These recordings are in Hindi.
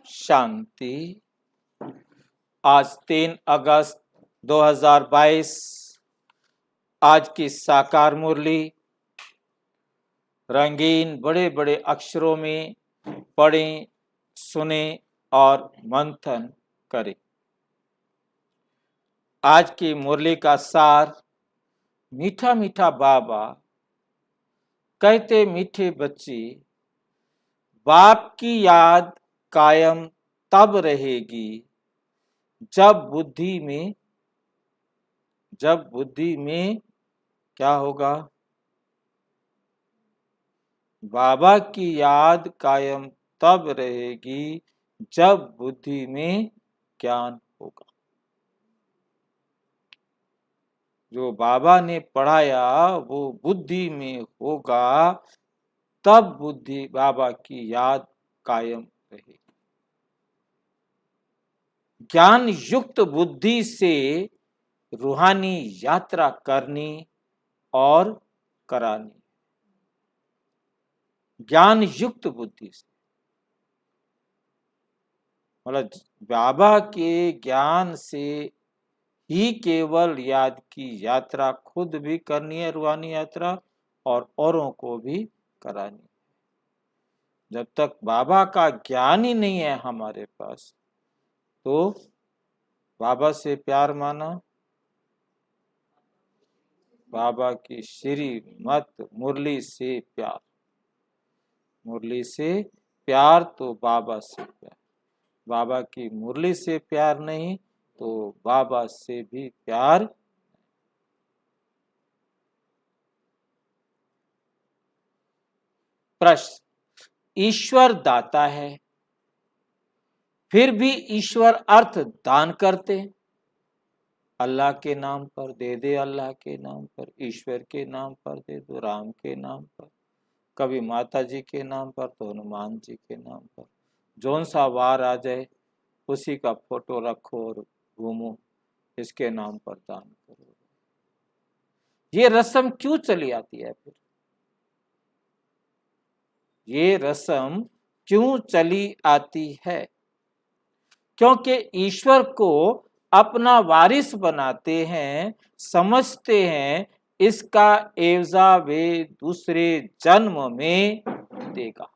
शांति। आज 3 अगस्त 2022। आज की साकार मुरली रंगीन बड़े बड़े अक्षरों में पढ़ें, सुने और मंथन करें। आज की मुरली का सार, मीठा मीठा बाबा कहते मीठे बच्चे, बाप की याद कायम तब रहेगी जब बुद्धि में क्या होगा? बाबा की याद कायम तब रहेगी जब बुद्धि में ज्ञान होगा। जो बाबा ने पढ़ाया वो बुद्धि में होगा, तब बुद्धि बाबा की याद कायम रहेगी। ज्ञान युक्त बुद्धि से रूहानी यात्रा करनी और करानी। ज्ञान युक्त बुद्धि से मतलब बाबा के ज्ञान से ही केवल याद की यात्रा खुद भी करनी है, रूहानी यात्रा, और औरों को भी करानी। जब तक बाबा का ज्ञान ही नहीं है हमारे पास, तो बाबा से प्यार माना, बाबा की श्रीमत मुरली से प्यार, मुरली से प्यार तो बाबा से प्यार। बाबा की मुरली से प्यार नहीं तो बाबा से भी प्यार। प्रश्न, ईश्वर दाता है, फिर भी ईश्वर अर्थ दान करते। अल्लाह के नाम पर दे दे, अल्लाह के नाम पर, ईश्वर के नाम पर दे दो, राम के नाम पर, कभी माता जी के नाम पर तो हनुमान जी के नाम पर। जौन सा वार आ जाए उसी का फोटो रखो और घूमो, इसके नाम पर दान करो। ये रस्म क्यों चली आती है? फिर ये रस्म क्यों चली आती है? क्योंकि ईश्वर को अपना वारिस बनाते हैं, समझते हैं इसका एवजा वे दूसरे जन्म में देगा।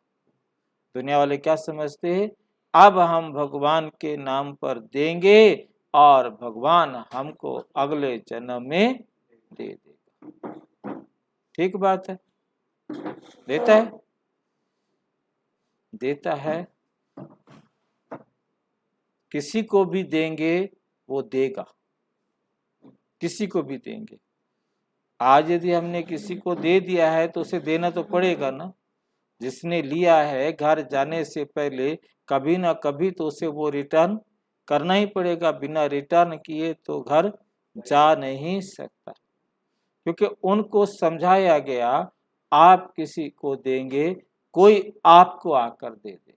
दुनिया वाले क्या समझते हैं? अब हम भगवान के नाम पर देंगे और भगवान हमको अगले जन्म में दे देगा। ठीक बात है, देता है, देता है। किसी को भी देंगे वो देगा, किसी को भी देंगे। आज यदि हमने किसी को दे दिया है तो उसे देना तो पड़ेगा ना। जिसने लिया है घर जाने से पहले कभी ना कभी तो उसे वो रिटर्न करना ही पड़ेगा। बिना रिटर्न किए तो घर जा नहीं सकता, क्योंकि उनको समझाया गया आप किसी को देंगे कोई आपको आकर दे देगा।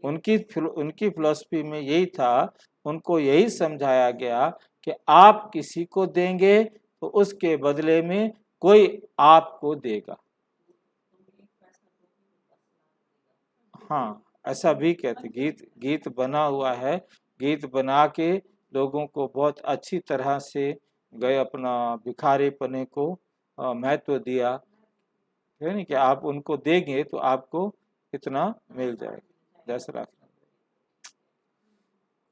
उनकी फिलॉसफी में यही था, उनको यही समझाया गया कि आप किसी को देंगे तो उसके बदले में कोई आपको देगा। हाँ, ऐसा भी कहते, गीत बना हुआ है। गीत बना के लोगों को बहुत अच्छी तरह से गए अपना भिखारीपने को महत्व दिया है नहीं कि आप उनको देंगे तो आपको कितना मिल जाएगा, 10 लाख।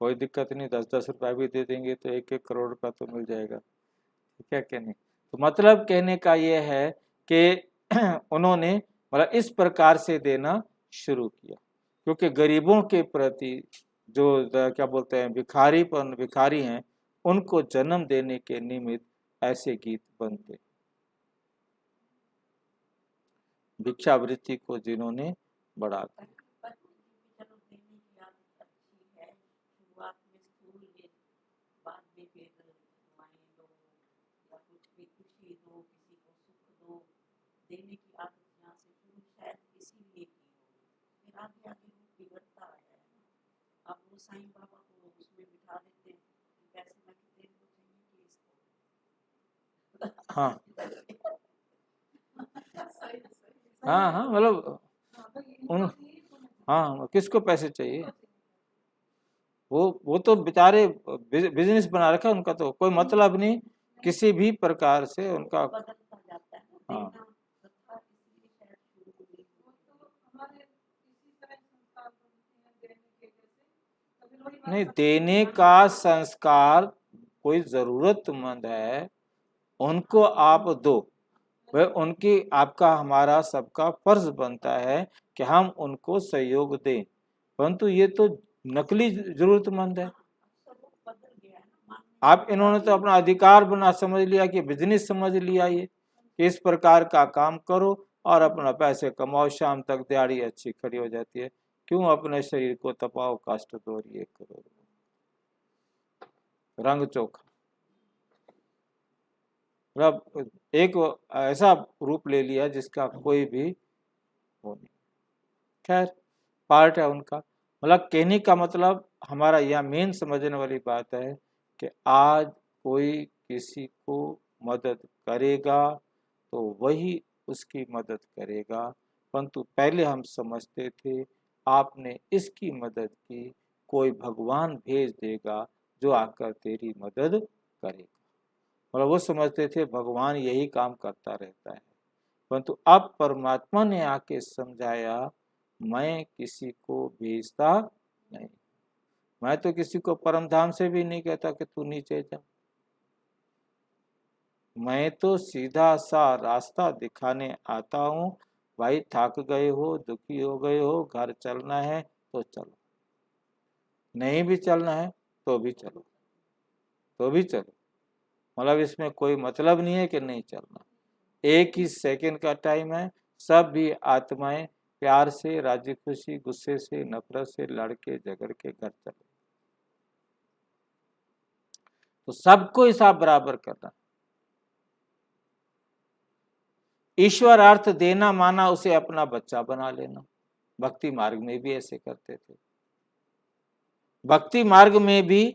कोई दिक्कत नहीं, 10-10 रुपया भी दे देंगे तो 1-1 करोड़ रुपया तो मिल जाएगा। ठीक है कि नहीं? तो मतलब कहने का ये है कि उन्होंने मतलब इस प्रकार से देना शुरू किया, क्योंकि गरीबों के प्रति जो क्या बोलते हैं भिखारी हैं, उनको जन्म देने के निमित्त ऐसे गीत बनते। भिक्षावृत्ति को जिन्होंने बढ़ा दिया। देने की आदत यहाँ से शुरू शायद इसीलिए की हो, फिर आगे आगे वो बिगड़ता है। अब वो साईं बाबा को उसमें बिठा देते हैं, पैसे में कितने को चाहिए कि इसको। हाँ हाँ हाँ, मतलब हाँ, किसको पैसे चाहिए? वो तो बेचारे बिजनेस बना रखा है उनका, तो कोई मतलब नहीं किसी भी प्रकार से उनका। बदलता जाता है ना, हाँ, देना प्रथा इसलिए शायद शुरू हुई। नहीं, देने का संस्कार कोई जरूरतमंद है उनको आप दो, वह उनकी, आपका हमारा सबका फर्ज बनता है कि हम उनको सहयोग दें, परंतु ये तो नकली जरूरतमंद है। स्वरूप बदल गया है ना, मानने आप इन्होंने तो अपना अधिकार बना समझ लिया कि बिजनेस समझ लिया ये कि इस प्रकार का काम करो और अपना पैसे कमाओ, शाम तक दिहाड़ी अच्छी खड़ी हो जाती है। क्यों अपने शरीर को तपाओ, कष्ट दो और ये करो, रंग चोखा। मतलब एक ऐसा रूप ले लिया जिसका कोई भी वो नहीं। खैर, पार्ट है उनका। मतलब कहने का मतलब हमारा यह मेन समझने वाली बात है कि आज कोई किसी को मदद करेगा तो वही उसकी मदद करेगा, परंतु पहले हम समझते थे आपने इसकी मदद की, कोई भगवान भेज देगा जो आकर तेरी मदद करेगा। मतलब वो समझते थे भगवान यही काम करता रहता है, परंतु अब परमात्मा ने आके समझाया मैं किसी को भेजता नहीं, मैं तो किसी को परम धाम से भी नहीं कहता कि तू नीचे जा, मैं तो सीधा सा रास्ता दिखाने आता हूँ। भाई थक गए हो, दुखी हो गए हो, घर चलना है तो चलो, नहीं भी चलना है तो भी चलो, तो भी चलो। मतलब इसमें कोई मतलब नहीं है कि नहीं चलना, एक ही सेकंड का टाइम है। सब भी आत्माएं प्यार से, राजी खुशी, गुस्से से, नफरत से, लड़के झगड़ के घर चले, तो सबको हिसाब बराबर करना। ईश्वर अर्थ देना माना उसे अपना बच्चा बना लेना। भक्ति मार्ग में भी ऐसे करते थे, भक्ति मार्ग में भी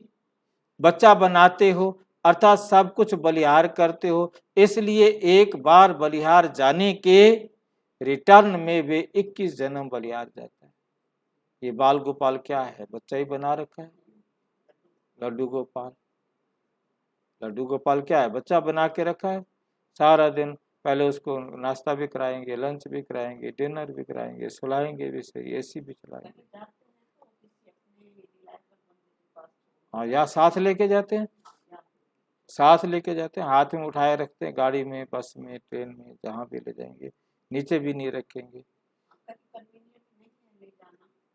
बच्चा बनाते हो अर्थात सब कुछ बलिहार करते हो, इसलिए एक बार बलिहार जाने के रिटर्न में वे 21 जन्म बलिहार जाता है। ये बाल गोपाल क्या है? बच्चा ही बना रखा है। लड्डू गोपाल, लड्डू गोपाल क्या है? बच्चा बना के रखा है। सारा दिन पहले उसको नाश्ता भी कराएंगे, लंच भी कराएंगे, डिनर भी कराएंगे, सुलाएंगे भी सही, एसी भी चलाएंगे। हाँ, या साथ लेके जाते हैं, साथ लेके जाते हैं, हाथ में उठाए रखते हैं, गाड़ी में, बस में, ट्रेन में, जहाँ भी ले जाएंगे, नीचे भी नहीं रखेंगे।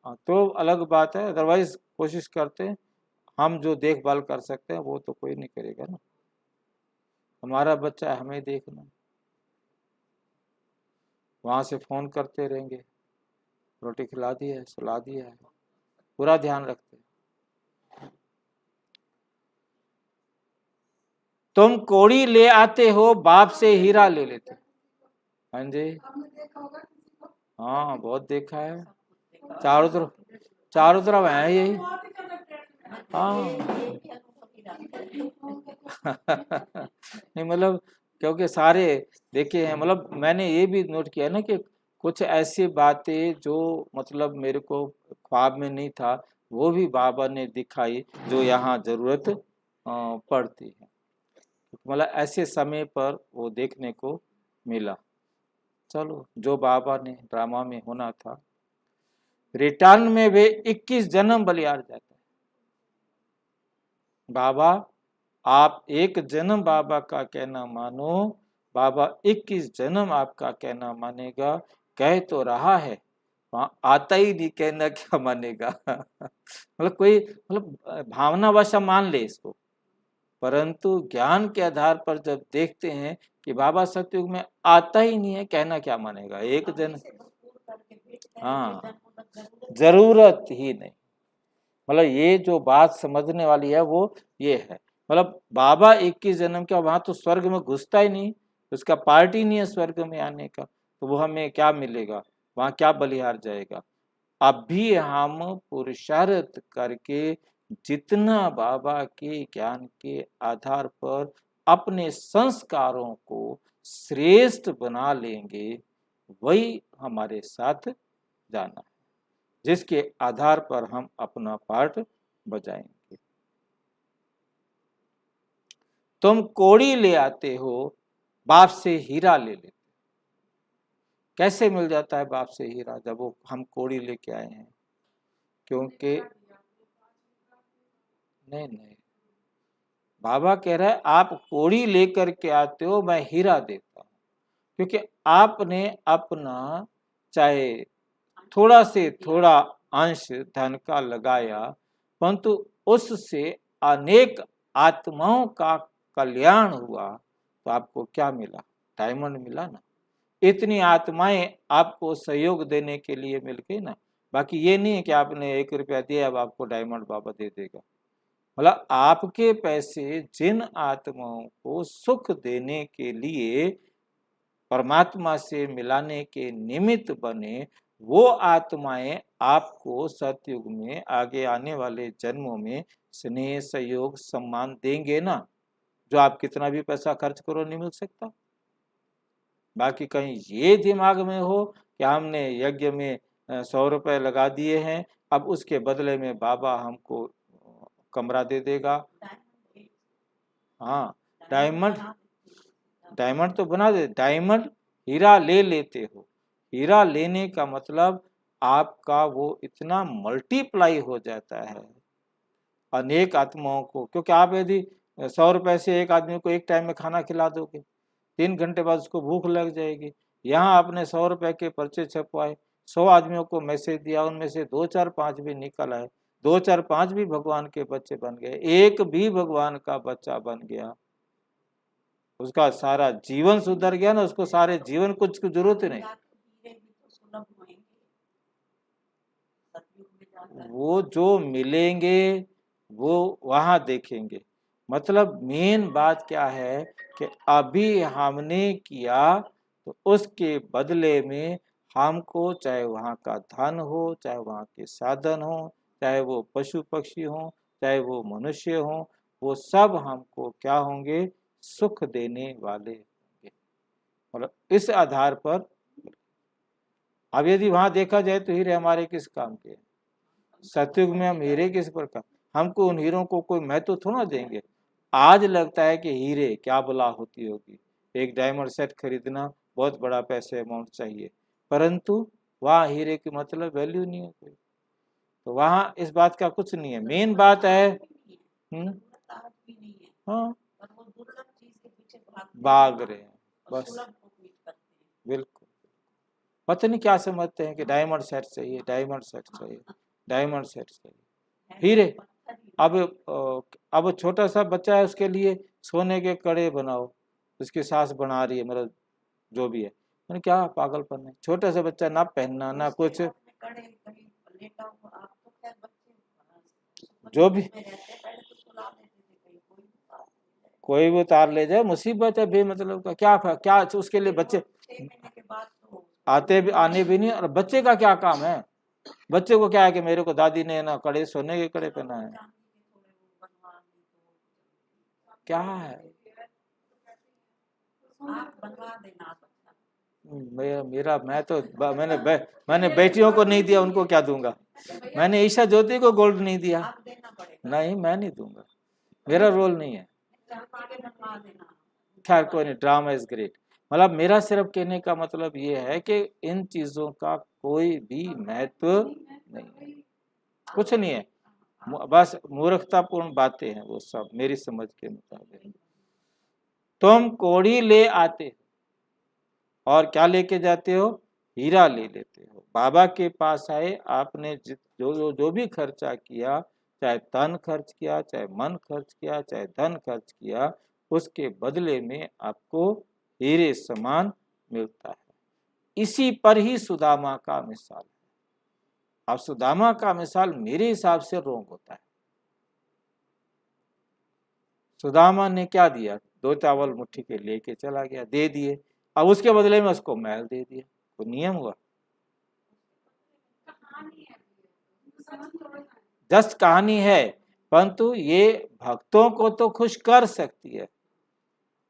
हाँ, तो अलग बात है, अदरवाइज कोशिश करते हैं हम जो देखभाल कर सकते हैं वो तो कोई नहीं करेगा ना। हमारा बच्चा है, हमें देखना, वहां से फोन करते रहेंगे, रोटी खिला दी है, सुला दिया है, पूरा ध्यान रखते हैं। तुम कोड़ी ले आते हो, बाप से हीरा ले लेते। हाँ जी, हाँ बहुत देखा है, चारों तरफ है यही। हाँ नहीं मतलब, क्योंकि सारे देखे हैं, मतलब मैंने ये भी नोट किया ना कि कुछ ऐसी बातें जो मतलब मेरे को ख्वाब में नहीं था वो भी बाबा ने दिखाई, जो यहाँ जरूरत पड़ती है। मतलब ऐसे समय पर वो देखने को मिला। चलो, जो बाबा ने ड्रामा में होना था, रिटर्न में वे 21 जन्म बलिहार जाते हैं। बाबा, आप एक जन्म बाबा का कहना मानो, बाबा 21 जन्म आपका कहना मानेगा। कह तो रहा है, वहां आता ही नहीं, कहना क्या मानेगा। मतलब कोई मतलब भावनावश मान ले इसको, परंतु ज्ञान के आधार पर जब देखते हैं कि बाबा सतयुग में आता ही नहीं है, कहना क्या मानेगा एक जन्म। हाँ, जरूरत ही नहीं। मतलब ये जो बात समझने वाली है वो ये है, मतलब बाबा 21 जन्म का, वहां तो स्वर्ग में घुसता ही नहीं, उसका पार्ट ही नहीं है स्वर्ग में आने का, तो वो हमें क्या मिलेगा, वहां क्या बलिहार जाएगा। अब भी हम पुरुषार्थ करके जितना बाबा के ज्ञान के आधार पर अपने संस्कारों को श्रेष्ठ बना लेंगे, वही हमारे साथ जाना है। जिसके आधार पर हम अपना पार्ट बजाएंगे। तुम कोड़ी ले आते हो, बाप से हीरा ले लेते। कैसे मिल जाता है बाप से हीरा जब वो हम कोड़ी लेके आए हैं? क्योंकि नहीं, बाबा कह रहे हैं आप कोड़ी लेकर के आते हो, मैं हीरा देता हूं। क्योंकि आपने अपना चाहे थोड़ा से थोड़ा अंश धन का लगाया, परंतु उससे अनेक आत्माओं का कल्याण हुआ, तो आपको क्या मिला? डायमंड मिला ना। इतनी आत्माएं आपको सहयोग देने के लिए मिल गई ना। बाकी ये नहीं है कि आपने 1 रुपया दिया अब आपको डायमंड बाबा दे देगा। मतलब आपके पैसे जिन आत्माओं को सुख देने के लिए परमात्मा से मिलाने के निमित्त बने, वो आत्माएं आपको सतयुग में आगे आने वाले जन्मों में स्नेह, सहयोग, सम्मान देंगे ना, जो आप कितना भी पैसा खर्च करो नहीं मिल सकता। बाकी कहीं ये दिमाग में हो कि हमने यज्ञ में 100 रुपए लगा दिए हैं, अब उसके बदले में बाबा हमको कमरा दे देगा। हाँ, डायमंड तो बना दे, डायमंड हीरा ले लेते हो। हीरा लेने का मतलब आपका वो इतना मल्टीप्लाई हो जाता है अनेक आत्माओं को। क्योंकि आप यदि 100 रुपए से एक आदमी को एक टाइम में खाना खिला दोगे, 3 घंटे बाद उसको भूख लग जाएगी। यहाँ आपने 100 रुपए के पर्चे छपवाए, 100 आदमियों को मैसेज दिया, उनमें से 2 4 5 भी निकल आए, 2 4 5 भी भगवान के बच्चे बन गए, एक भी भगवान का बच्चा बन गया, उसका सारा जीवन सुधर गया ना। उसको सारे जीवन कुछ की जरूरत ही नहीं। वो जो मिलेंगे वो वहां देखेंगे। मतलब मेन बात क्या है कि अभी हमने किया तो उसके बदले में हमको, चाहे वहाँ का धन हो, चाहे वहाँ के साधन हो, चाहे वो पशु पक्षी हो, चाहे वो मनुष्य हो, वो सब हमको क्या होंगे? सुख देने वाले होंगे। मतलब इस आधार पर अब यदि वहां देखा जाए तो हीरे हमारे किस काम के? सतयुग में हम हीरे किस प्रकार, हमको उन हीरों को कोई महत्व थोड़ा देंगे। आज लगता है कि हीरे क्या बला होती होगी, एक डायमंड सेट खरीदना बहुत बड़ा पैसे अमाउंट चाहिए, परंतु वहाँ हीरे की मतलब वैल्यू नहीं है कोई। तो वहाँ इस बात का कुछ नहीं है। मेन बात है हाँ, भाग रहे हैं बस, बिल्कुल। पता नहीं क्या समझते हैं कि डायमंड सेट चाहिए, डायमंड सेट चाहिए, डायमंड सेट चाहिए, हीरे। अब छोटा सा बच्चा है, उसके लिए सोने के कड़े बनाओ, उसकी सास बना रही है, मतलब जो भी है, मैंने क्या पागलपन है? छोटा सा बच्चा ना पहनना ना कुछ, जो भी कोई भी उतार ले जाए, मुसीबत है बेमतलब का। क्या क्या उसके लिए बच्चे आते भी आने भी नहीं। और बच्चे का क्या काम है? बच्चे को क्या है कि मेरे को दादी ने ना कड़े, सोने के कड़े पहना है, क्या है? मेरा मैंने बेटियों को नहीं दिया, उनको क्या दूंगा? मैंने ईशा ज्योति को गोल्ड नहीं दिया, नहीं मैं नहीं दूंगा, मेरा रोल नहीं है। खैर कोई नहीं, ड्रामा इज ग्रेट। मतलब मेरा सिर्फ कहने का मतलब ये है कि इन चीजों का कोई भी महत्व नहीं है, कुछ नहीं है, बस मूर्खतापूर्ण बातें हैं वो सब मेरी समझ के मुताबिक। तुम कोड़ी ले आते और क्या लेके जाते हो? हीरा ले लेते हो। बाबा के पास आए, आपने जो भी खर्चा किया, चाहे तन खर्च किया, चाहे मन खर्च किया, चाहे धन खर्च किया, उसके बदले में आपको हीरे समान मिलता है। इसी पर ही सुदामा का मिसाल है। अब सुदामा का मिसाल मेरे हिसाब से रोंग होता है। सुदामा ने क्या दिया? 2 चावल मुट्ठी के लेके चला गया, दे दिए, अब उसके बदले में उसको महल दे दिया, तो नियम हुआ? जस्ट कहानी है, परंतु ये भक्तों को तो खुश कर सकती है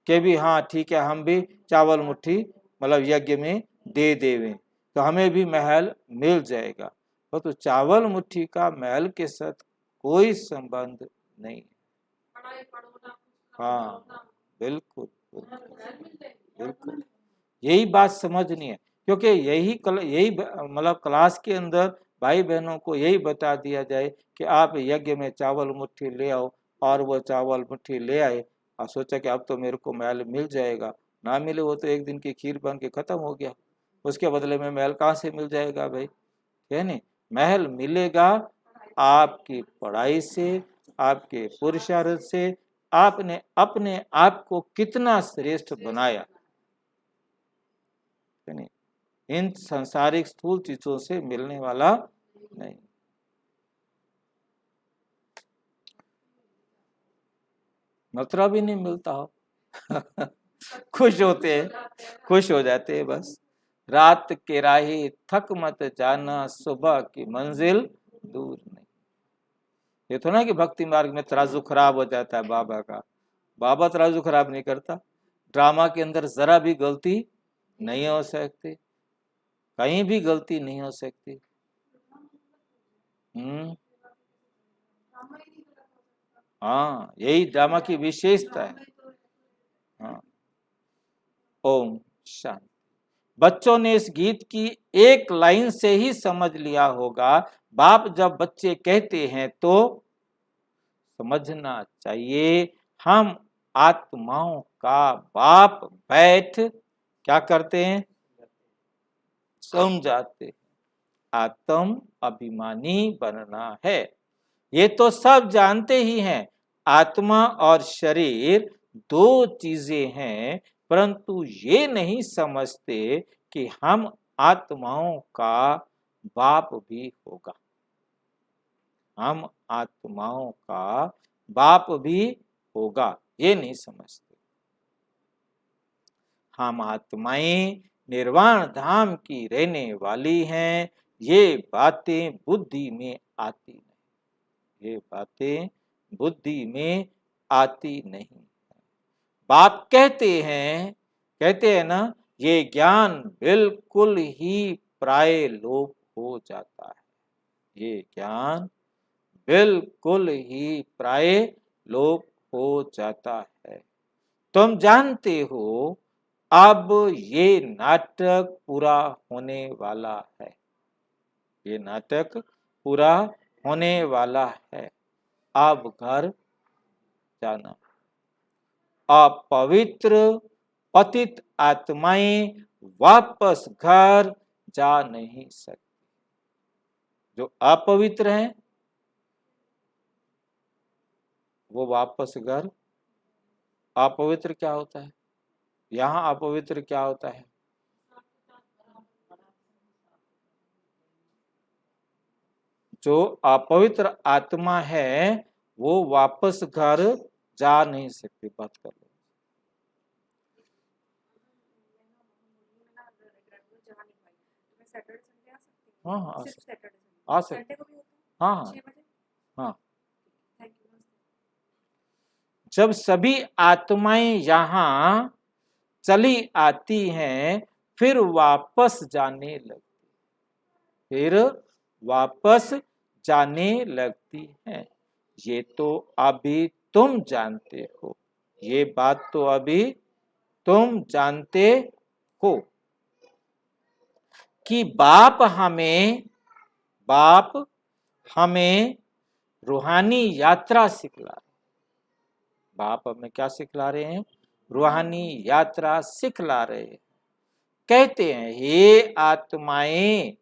कि भी हाँ ठीक है, हम भी चावल मुट्ठी मतलब यज्ञ में दे देवें तो हमें भी महल मिल जाएगा। वो तो चावल मुट्ठी का महल के साथ कोई संबंध नहीं। हाँ, बिल्कुल बिल्कुल बिल्कुल, यही बात समझनी है, क्योंकि यही मतलब क्लास के अंदर भाई बहनों को यही बता दिया जाए कि आप यज्ञ में चावल मुट्ठी ले आओ, और वो चावल मुट्ठी ले आए और सोचा कि अब तो मेरे को महल मिल जाएगा। ना मिले, वो तो एक दिन की खीर बन के खत्म हो गया, उसके बदले में महल कहाँ से मिल जाएगा भाई, है नहीं। महल मिलेगा आपकी पढ़ाई से, आपके पुरुषार्थ से, आपने अपने आप को कितना श्रेष्ठ बनाया, नहीं, इन सांसारिक स्थूल चीजों से मिलने वाला नहीं। मतलब ही नहीं मिलता हो खुश होते हैं, खुश हो जाते हैं बस। रात के राही थक मत जाना, सुबह की मंजिल दूर नहीं। ये तो ना कि भक्ति मार्ग में तराजू खराब हो जाता है बाबा का, बाबा तराजू खराब नहीं करता। ड्रामा के अंदर जरा भी गलती नहीं हो सकती, कहीं भी गलती नहीं हो सकती। हाँ, यही ड्रामा की विशेषता है। हाँ, ओम शांति। बच्चों ने इस गीत की एक लाइन से ही समझ लिया होगा, बाप जब बच्चे कहते हैं तो समझना चाहिए हम आत्माओं का बाप बैठ क्या करते हैं, समझाते। आत्म अभिमानी बनना है, ये तो सब जानते ही हैं। आत्मा और शरीर दो चीजें हैं, परंतु ये नहीं समझते कि हम आत्माओं का बाप भी होगा, हम आत्माओं का बाप भी होगा, ये नहीं समझते। हम आत्माएं निर्वाण धाम की रहने वाली हैं, ये बातें बुद्धि में आती नहीं, ये बातें बुद्धि में आती नहीं। बाप कहते हैं ना, ये ज्ञान बिल्कुल ही प्राय लोप हो जाता है, ये ज्ञान बिल्कुल ही प्राय लोप हो जाता है। तुम जानते हो अब ये नाटक पूरा होने वाला है, ये नाटक पूरा होने वाला है। अब घर जाना। अपवित्र पतित आत्माएं वापस घर जा नहीं सकती। जो अपवित्र हैं वो वापस घर, अपवित्र क्या होता है, यहाँ अपवित्र क्या होता है, जो अपवित्र आत्मा है वो वापस घर जा नहीं सकती। बात कर लो। हाँ हाँ, आ सकते, हाँ हाँ हाँ। जब सभी आत्माएं यहाँ चली आती हैं, फिर वापस जाने लगती, फिर वापस जाने लगती हैं। ये तो अभी तुम जानते हो, ये बात तो अभी तुम जानते हो कि बाप हमें रूहानी यात्रा सिखला रहे। बाप हमें क्या सिखला रहे हैं, रूहानी यात्रा सिखला रहे हैं। कहते हैं हे आत्माएं,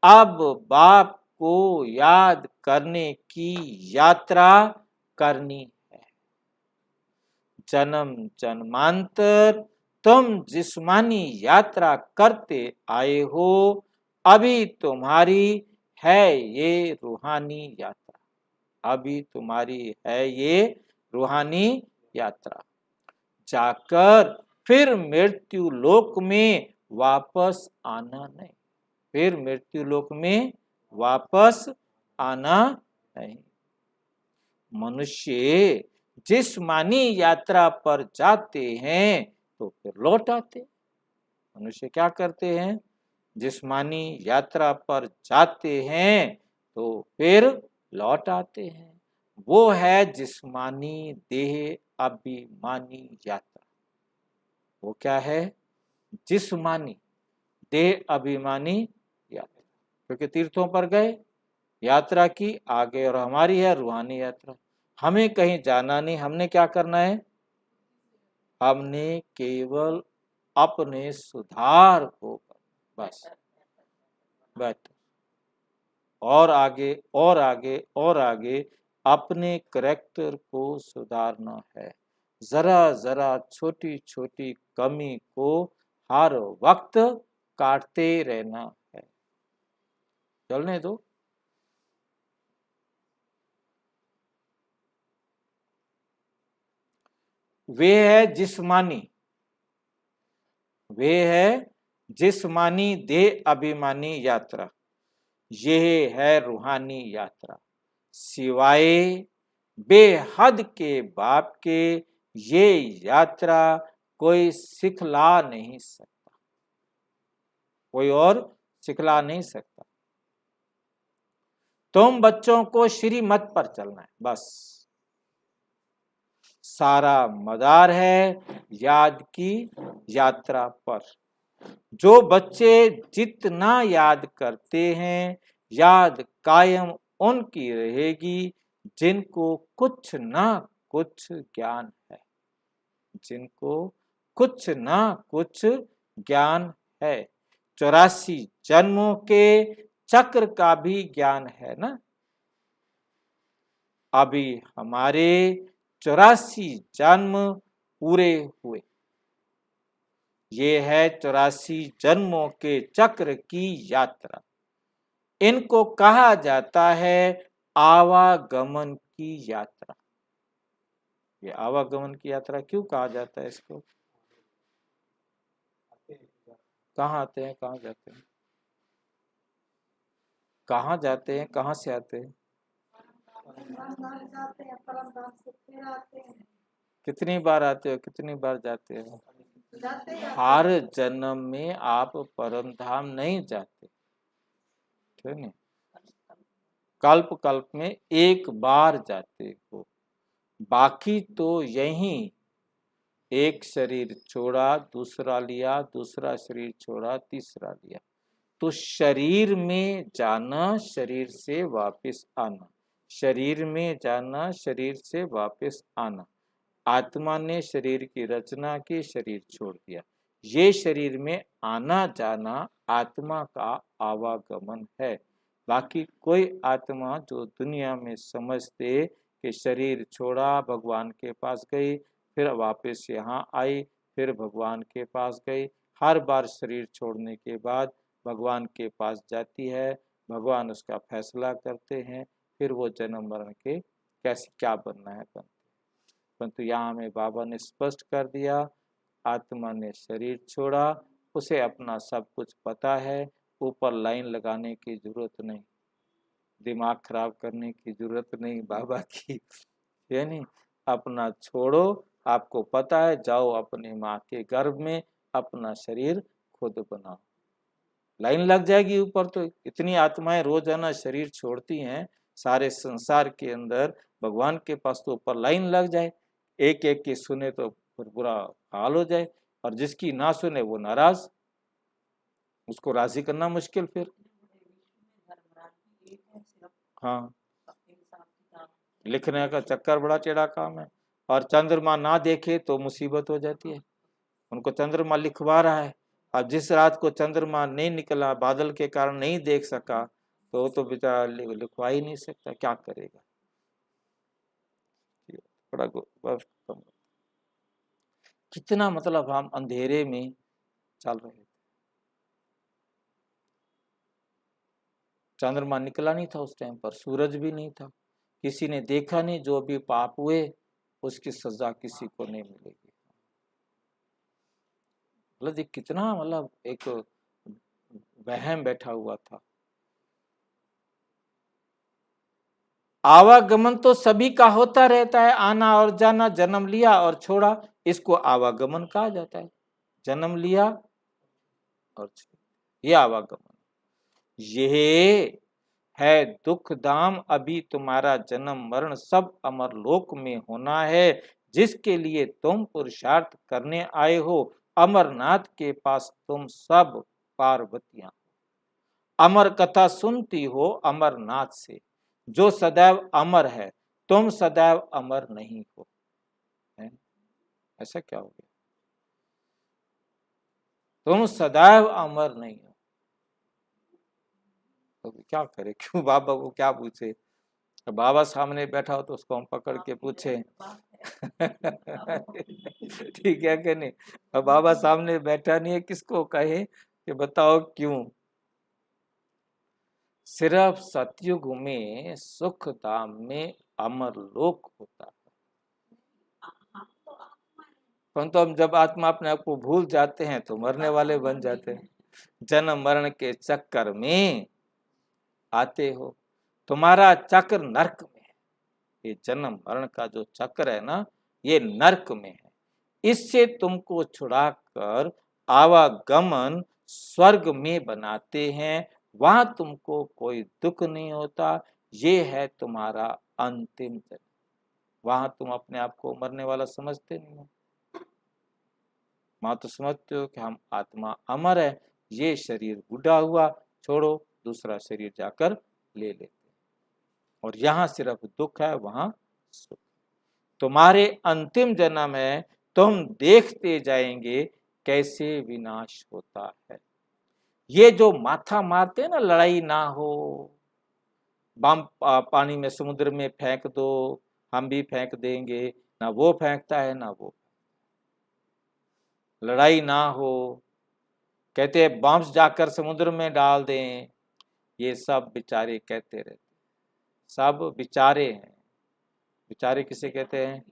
अब बाप को याद करने की यात्रा करनी है। जन्म जन्मांतर तुम जिस्मानी यात्रा करते आए हो, अभी तुम्हारी है ये रूहानी यात्रा, अभी तुम्हारी है ये रूहानी यात्रा। जाकर फिर मृत्यु लोक में वापस आना नहीं, फिर मृत्यु लोक में वापस आना नहीं। मनुष्य जिस्मानी यात्रा पर जाते हैं तो फिर लौट आते। मनुष्य क्या करते हैं, जिस्मानी यात्रा पर जाते हैं तो फिर लौट आते हैं। वो है जिस्मानी देह अभिमानी यात्रा। वो क्या है? जिस्मानी देह अभिमानी यात्रा। क्योंकि तीर्थों पर गए, यात्रा की आगे, और हमारी है रूहानी यात्रा। हमें कहीं जाना नहीं, हमने क्या करना है? हमने केवल अपने सुधार को करना, बस और आगे और आगे और आगे अपने करैक्टर को सुधारना है। जरा जरा छोटी छोटी कमी को हर वक्त काटते रहना है। चलने दो। वे है जिस्मानी, वे है जिस्मानी देह अभिमानी यात्रा। यह है रूहानी यात्रा। सिवाय बेहद के बाप के ये यात्रा कोई सिखला नहीं सकता, कोई और सिखला नहीं सकता। तुम बच्चों को श्रीमत पर चलना है, बस। सारा मदार है याद की यात्रा पर। जो बच्चे जितना याद करते हैं, याद कायम उनकी रहेगी जिनको कुछ ना कुछ ज्ञान है, जिनको कुछ ना कुछ ज्ञान है। 84 जन्मों के चक्र का भी ज्ञान है ना। अभी हमारे 84 जन्म पूरे हुए। ये है 84 जन्मों के चक्र की यात्रा। इनको कहा जाता है आवागमन की यात्रा। ये आवागमन की यात्रा क्यों कहा जाता है इसको? कहाँ आते हैं, कहाँ जाते हैं, कहाँ जाते हैं, कहाँ से आते हैं? कितनी बार आते हो, कितनी बार जाते हो? हर जन्म में आप परम धाम नहीं जाते, ठीक है? कल्प कल्प में एक बार जाते हो, बाकी तो यहीं एक शरीर छोड़ा, दूसरा लिया, दूसरा शरीर छोड़ा, तीसरा लिया। तो शरीर में जाना, शरीर से वापस आना, शरीर में जाना, शरीर से वापस आना। आत्मा ने शरीर की रचना की, शरीर छोड़ दिया। ये शरीर में आना जाना आत्मा का आवागमन है। बाकी कोई आत्मा जो दुनिया में समझते कि शरीर छोड़ा, भगवान के पास गई, फिर वापस यहाँ आई, फिर भगवान के पास गई, हर बार शरीर छोड़ने के बाद भगवान के पास जाती है, भगवान उसका फैसला करते हैं, फिर वो जन्म मरण के कैसे क्या बनना है बनते। परंतु यहाँ हमें बाबा ने स्पष्ट कर दिया, आत्मा ने शरीर छोड़ा, उसे अपना सब कुछ पता है, ऊपर लाइन लगाने की जरूरत नहीं, दिमाग खराब करने की जरूरत नहीं बाबा की, यानी अपना छोड़ो, आपको पता है, जाओ अपनी माँ के गर्भ में अपना शरीर खुद बनाओ, लाइन लग जाएगी ऊपर। तो इतनी आत्माएं रोजाना शरीर छोड़ती हैं सारे संसार के अंदर, भगवान के पास तो ऊपर लाइन लग जाए, एक एक की सुने तो फिर बुरा हाल हो जाए, और जिसकी ना सुने वो नाराज, उसको राजी करना मुश्किल फिर। हाँ, लिखने का चक्कर बड़ा टेढ़ा काम है, और चंद्रमा ना देखे तो मुसीबत हो जाती है। उनको चंद्रमा लिखवा रहा है, अब जिस रात को चंद्रमा नहीं निकला, बादल के कारण नहीं देख सका, तो वो तो बेचारा लिखवा ही नहीं सकता, क्या करेगा। बड़ा कितना मतलब हम अंधेरे में चल रहे थे, चंद्रमा निकला नहीं था उस टाइम पर, सूरज भी नहीं था, किसी ने देखा नहीं, जो भी पाप हुए उसकी सजा किसी को नहीं मिलेगी। मतलब कितना मतलब एक वहम बैठा हुआ था। आवागमन तो सभी का होता रहता है, आना और जाना, जन्म लिया और छोड़ा, इसको आवागमन कहा जाता है। जन्म लिया और छोड़ा। ये आवागमन, ये है दुख धाम, अभी तुम्हारा जन्म मरण सब अमर लोक में होना है, जिसके लिए तुम पुरुषार्थ करने आए हो। अमरनाथ के पास तुम सब पार्वतियां, अमर कथा सुनती हो अमरनाथ से, जो सदैव अमर है, तुम सदैव अमर नहीं हो। है? ऐसा क्या हो गया? तुम सदैव अमर नहीं हो, तो क्या करे? क्यों बाबा को क्या पूछे? तो बाबा सामने बैठा हो तो उसको हम पकड़ के पूछे ठीक है कि नहीं? अब बाबा सामने बैठा नहीं है, किसको कहे कि बताओ क्यों? सिर्फ सतयुग में सुख धाम में अमर लोक होता है, परंतु हम जब आत्मा अपने आप को भूल जाते हैं तो मरने वाले बन जाते हैं। जन्म मरण के चक्कर में आते हो, तुम्हारा चक्र नरक में है। ये जन्म मरण का जो चक्र है ना, ये नरक में है। इससे तुमको छुड़ाकर आवागमन स्वर्ग में बनाते हैं, वहां तुमको कोई दुख नहीं होता। ये है तुम्हारा अंतिम जन्म। वहां तुम अपने आप को मरने वाला समझते नहीं हो, वहां तो समझते हो कि हम आत्मा अमर है, ये शरीर बूढ़ा हुआ, छोड़ो दूसरा शरीर जाकर ले लेते हैं। और यहाँ सिर्फ दुख है, वहां सुख। तुम्हारे अंतिम जन्म है, तुम देखते जाएंगे कैसे विनाश होता है। ये जो माथा मारते हैं ना, लड़ाई ना हो, बम पानी में समुद्र में फेंक दो, हम भी फेंक देंगे, ना वो फेंकता है ना वो। लड़ाई ना हो, कहते हैं बम्स जाकर समुद्र में डाल दें, ये सब बेचारे कहते रहते, सब बेचारे हैं। बेचारे किसे कहते हैं?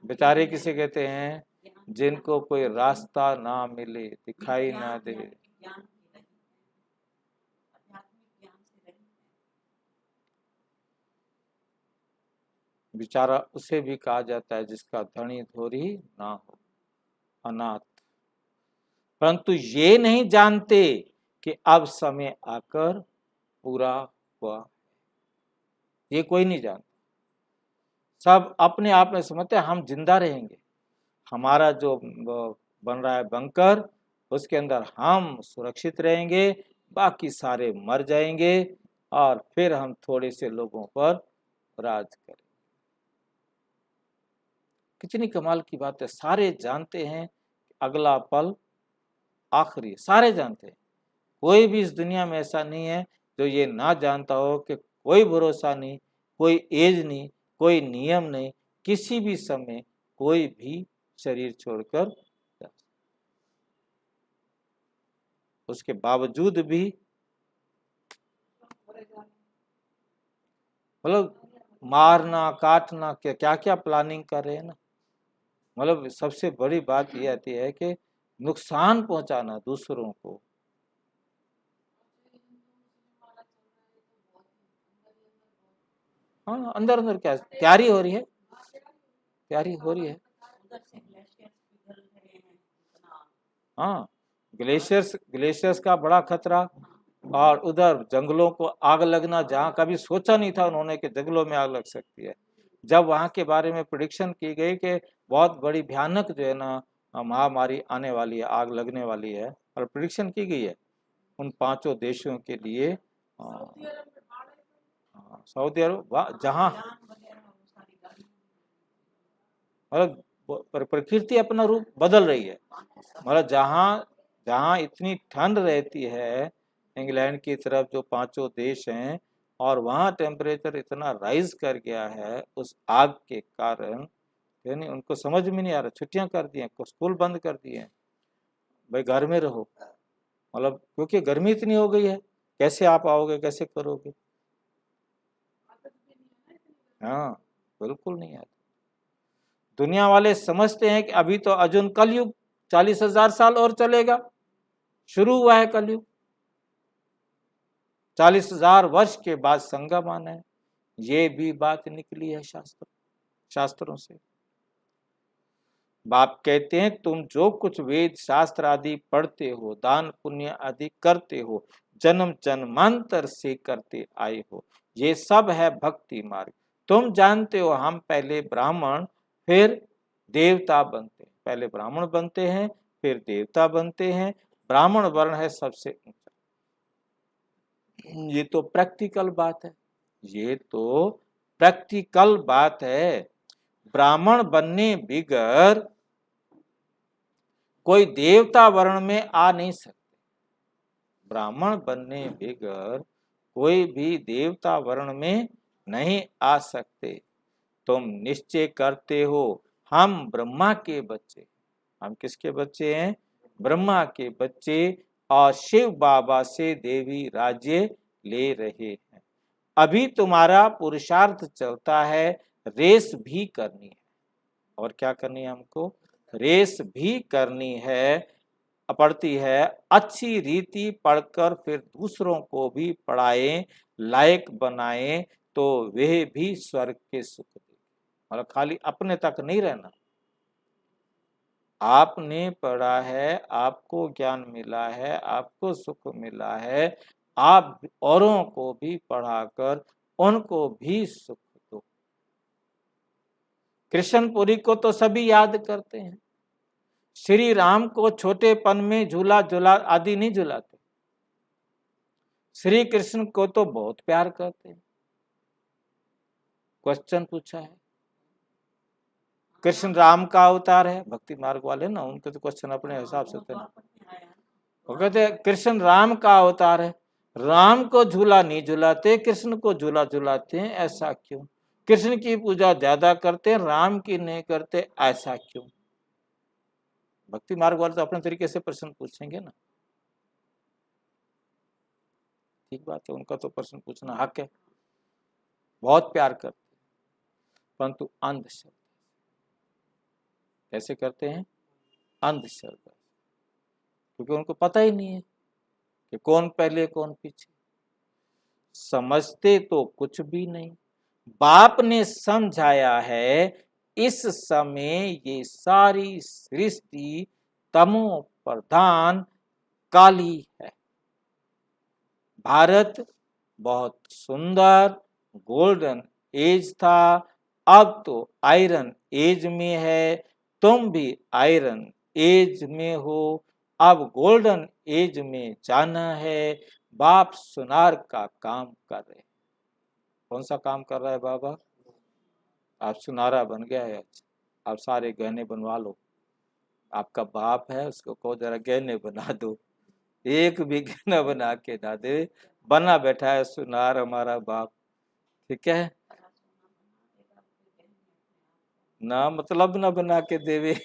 बेचारे किसे कहते हैं? जिनको कोई रास्ता ना मिले, दिखाई ना दे। बेचारा उसे भी कहा जाता है जिसका धनी धोरी ना हो, अनाथ। परंतु ये नहीं जानते कि अब समय आकर पूरा हुआ, ये कोई नहीं जानता। सब अपने आप में समझते हैं हम जिंदा रहेंगे, हमारा जो बन रहा है बंकर, उसके अंदर हम सुरक्षित रहेंगे, बाकी सारे मर जाएंगे और फिर हम थोड़े से लोगों पर राज करेंगे। कितनी कमाल की बात है। सारे जानते हैं अगला पल आखिरी, सारे जानते हैं। कोई भी इस दुनिया में ऐसा नहीं है जो ये ना जानता हो कि कोई भरोसा नहीं, कोई एज नहीं, कोई नियम नहीं, किसी भी समय कोई भी शरीर छोड़कर जा। उसके बावजूद भी मतलब मारना काटना क्या क्या प्लानिंग कर रहे हैं ना। मतलब सबसे बड़ी बात ये आती है कि नुकसान पहुंचाना दूसरों को। हाँ, अंदर अंदर क्या तैयारी हो रही है, तैयारी हो रही है। हाँ, ग्लेशियर्स ग्लेशियर्स का बड़ा खतरा। और उधर जंगलों को आग लगना, जहाँ कभी सोचा नहीं था उन्होंने कि जंगलों में आग लग सकती है। जब वहाँ के बारे में प्रेडिक्शन की गई कि बहुत बड़ी भयानक जो है ना महामारी आने वाली है, आग लगने वाली है, और प्रेडिक्शन की गई है उन 5 देशों के लिए। सऊदी अरब, जहाँ मतलब प्रकृति अपना रूप बदल रही है। मतलब जहाँ जहाँ इतनी ठंड रहती है, इंग्लैंड की तरफ जो 5 देश हैं, और वहाँ टेम्परेचर इतना राइज कर गया है उस आग के कारण, यानी उनको समझ में नहीं आ रहा, छुट्टियां कर दी हैं, स्कूल बंद कर दिए हैं, भाई घर में रहो। मतलब क्योंकि गर्मी इतनी हो गई है, कैसे आप आओगे, कैसे करोगे? हाँ, बिल्कुल नहीं आता। दुनिया वाले समझते हैं कि अभी तो अर्जुन कलयुग 40,000 साल और चलेगा, शुरू हुआ है कलयुग, 40,000 वर्ष के बाद संगम आना है। ये भी बात निकली है शास्त्रों से। बाप कहते हैं तुम जो कुछ वेद शास्त्र आदि पढ़ते हो, दान पुण्य आदि करते हो, जन्म जन्मांतर से करते आए हो, ये सब है भक्ति मार्ग। तुम जानते हो हम पहले ब्राह्मण फिर देवता बनते हैं, पहले ब्राह्मण बनते हैं फिर देवता बनते हैं। ब्राह्मण वर्ण है सबसे ऊंचा। ये तो प्रैक्टिकल बात है, ये तो प्रैक्टिकल बात है। ब्राह्मण बनने बिगर कोई देवता वर्ण में आ नहीं सकते। ब्राह्मण बनने बिगर कोई भी देवता वर्ण में नहीं आ सकते। तुम निश्चय करते हो हम ब्रह्मा के बच्चे, हम किसके बच्चे हैं? ब्रह्मा के बच्चे, और शिव बाबा से देवी राज्य ले रहे हैं। अभी तुम्हारा पुरुषार्थ चलता है, रेस भी करनी है। और क्या करनी है हमको? रेस भी करनी है, पड़ती है। अच्छी रीति पढ़कर फिर दूसरों को भी पढ़ाएं, लायक बनाएं, तो वे भी स्वर्ग के सुख दें। मतलब खाली अपने तक नहीं रहना। आपने पढ़ा है, आपको ज्ञान मिला है, आपको सुख मिला है, आप औरों को भी पढ़ाकर उनको भी सुख दो। कृष्णपुरी को तो सभी याद करते हैं। श्री राम को छोटेपन में झूला झूला आदि नहीं झूलाते, श्री कृष्ण को तो बहुत प्यार करते हैं। क्वेश्चन पूछा है, कृष्ण राम का अवतार है, भक्ति मार्ग वाले ना, उनके तो क्वेश्चन अपने हिसाब से थे। वो कहते कृष्ण राम का अवतार है, राम को झूला नहीं झूलाते, कृष्ण को झूला झूलाते हैं, ऐसा क्यों? कृष्ण की पूजा ज्यादा करते हैं, राम की नहीं करते, ऐसा क्यों? भक्ति मार्ग वाले तो अपने तरीके से प्रश्न पूछेंगे ना। ठीक बात है, उनका तो प्रश्न पूछना हक है, बहुत प्यार करते हैं, परंतु अंधश्रद्धा। कैसे करते हैं? अंधश्रद्धा, क्योंकि उनको पता ही नहीं है कि कौन पहले कौन पीछे। समझते तो कुछ भी नहीं। बाप ने समझाया है इस समय ये सारी सृष्टि तमो प्रधान काली है। भारत बहुत सुंदर गोल्डन एज था, अब तो आयरन एज में है। तुम भी आयरन एज में हो, अब गोल्डन एज में जाना है। बाप सुनार का काम कर रहे। कौन सा काम कर रहा है बाबा? आप सुनारा बन गया है, आप सारे गहने बनवा लो। आपका बाप है, उसको कहो जरा गहने बना दो, एक भी गहना बना के ना दे, बना बैठा है सुनार हमारा बाप। ठीक है ना, मतलब ना बना के देवे।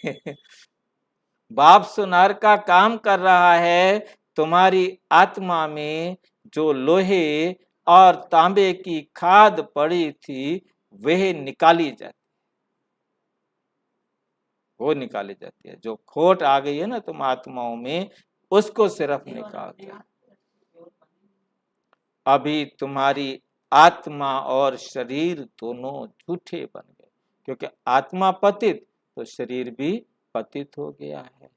बाप सुनार का काम कर रहा है। तुम्हारी आत्मा में जो लोहे और तांबे की खाद पड़ी थी वह निकाली जाती, वो निकाली जाती है। जो खोट आ गई है ना तुम आत्माओं में, उसको सिर्फ निकालते हैं। अभी तुम्हारी आत्मा और शरीर दोनों झूठे बन गए, क्योंकि आत्मा पतित तो शरीर भी पतित हो गया है।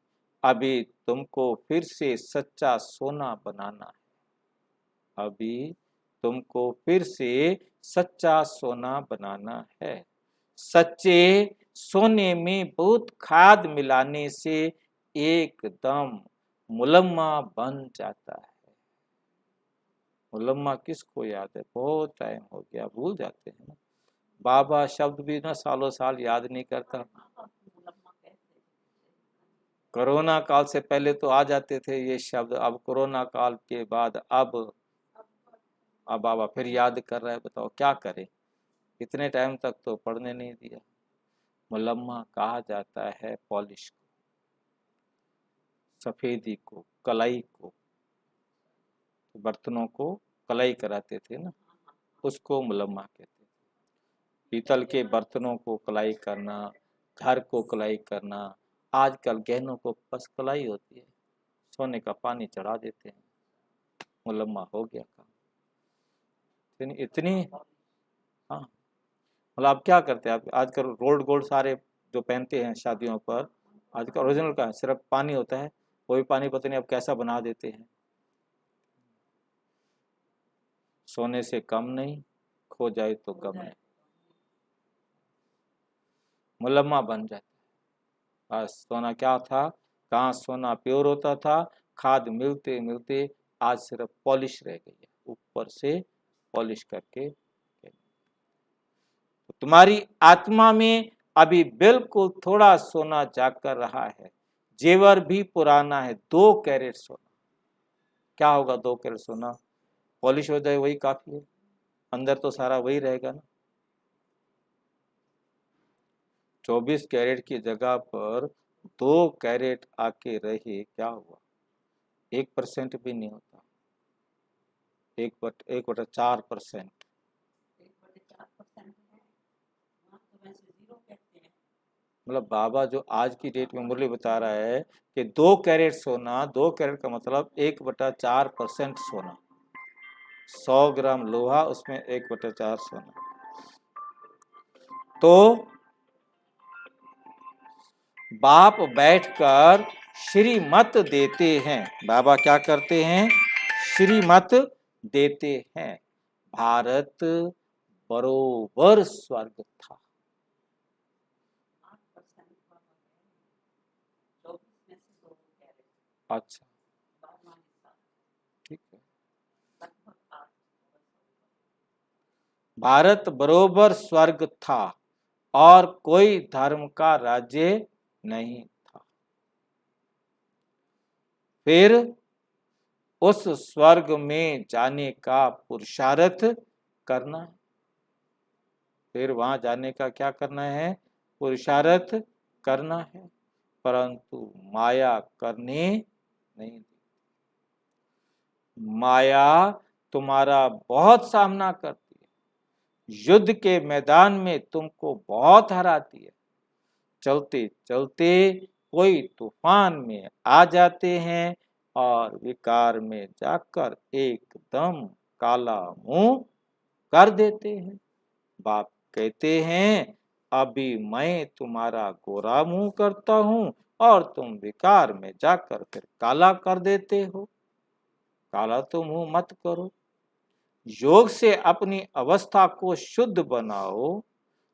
अभी तुमको फिर से सच्चा सोना बनाना है। अभी तुमको फिर से सच्चा सोना बनाना है। सच्चे सोने में बहुत खाद मिलाने से एकदम मुलम्मा बन जाता है। मुलम्मा किसको याद है? बहुत टाइम हो गया, भूल जाते हैं ना। बाबा शब्द भी ना सालों साल याद नहीं करता। कोरोना काल से पहले तो आ जाते थे ये शब्द, अब कोरोना काल के बाद अब बाबा फिर याद कर रहा है। बताओ क्या करें, इतने टाइम तक तो पढ़ने नहीं दिया। मुलम्मा कहा जाता है पॉलिश को, सफेदी को, कलाई को। बर्तनों को कलाई कराते थे ना, उसको मुलम्मा कहते थे। पीतल के बर्तनों को कलाई करना, घर को कलाई करना। आजकल गहनों को बस कलाई होती है, सोने का पानी चढ़ा देते हैं, मुलम्मा हो गया काम। इतनी हाँ, मतलब आप क्या करते हैं? आप आजकल रोल्ड गोल्ड सारे जो पहनते हैं शादियों पर, आज का ओरिजिनल का सिर्फ पानी होता है, वो भी पानी पता नहीं अब कैसा बना देते हैं। सोने से कम नहीं, खो जाए तो गम नहीं, मुलम्मा बन जाता है। बस सोना क्या था, कहाँ सोना प्योर होता था, खाद मिलते मिलते आज सिर्फ पॉलिश रह गई है, ऊपर से पॉलिश करके। तो तुम्हारी आत्मा में अभी बिल्कुल थोड़ा सोना जाकर रहा है, जेवर भी पुराना है, 2 कैरेट सोना। क्या होगा 2 कैरेट सोना, पॉलिश हो जाए वही काफी है, अंदर तो सारा वही रहेगा ना। 24 कैरेट की जगह पर 2 कैरेट आके रहे, क्या हुआ, 1% भी नहीं होता, 1/4%। 1/4% है, वहाँ तो वैसे 0 कहते हैं। मतलब बाबा जो आज की डेट में मुरली बता रहा है कि 2 कैरेट सोना, 2 कैरेट का मतलब 1/4% सोना, 100 ग्राम लोहा उसमें 1/4 सोना। तो बाप बैठकर श्रीमत देते हैं, बाबा क्या करते हैं, श्रीमत देते हैं। भारत बरोबर स्वर्ग था। 8% बाबा कह रहे हैं, 24 में से 2 कह रहे हैं, अच्छा 12वां हिस्सा ठीक है, लगभग 8। भारत बरोबर स्वर्ग था और कोई धर्म का राज्य नहीं था। फिर उस स्वर्ग में जाने का पुरुषार्थ करना है, फिर वहां जाने का क्या करना है, पुरुषार्थ करना है, परंतु माया करने नहीं दी। माया तुम्हारा बहुत सामना करती है, युद्ध के मैदान में तुमको बहुत हराती है, चलते चलते कोई तूफान में आ जाते हैं और विकार में जाकर एकदम काला मुंह कर देते हैं। बाप कहते हैं अभी मैं तुम्हारा गोरा मुंह करता हूं और तुम विकार में जाकर फिर काला कर देते हो, काला तो मुंह मत करो। योग से अपनी अवस्था को शुद्ध बनाओ,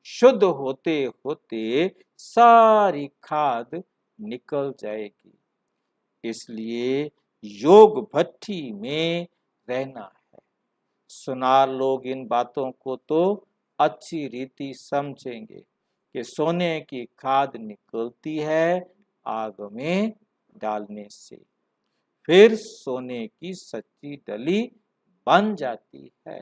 शुद्ध होते होते सारी खाद निकल जाएगी। इसलिए योग भट्ठी में रहना है। सुनार लोग इन बातों को तो अच्छी रीति समझेंगे कि सोने की खाद निकलती है आग में डालने से, फिर सोने की सच्ची डली बन जाती है।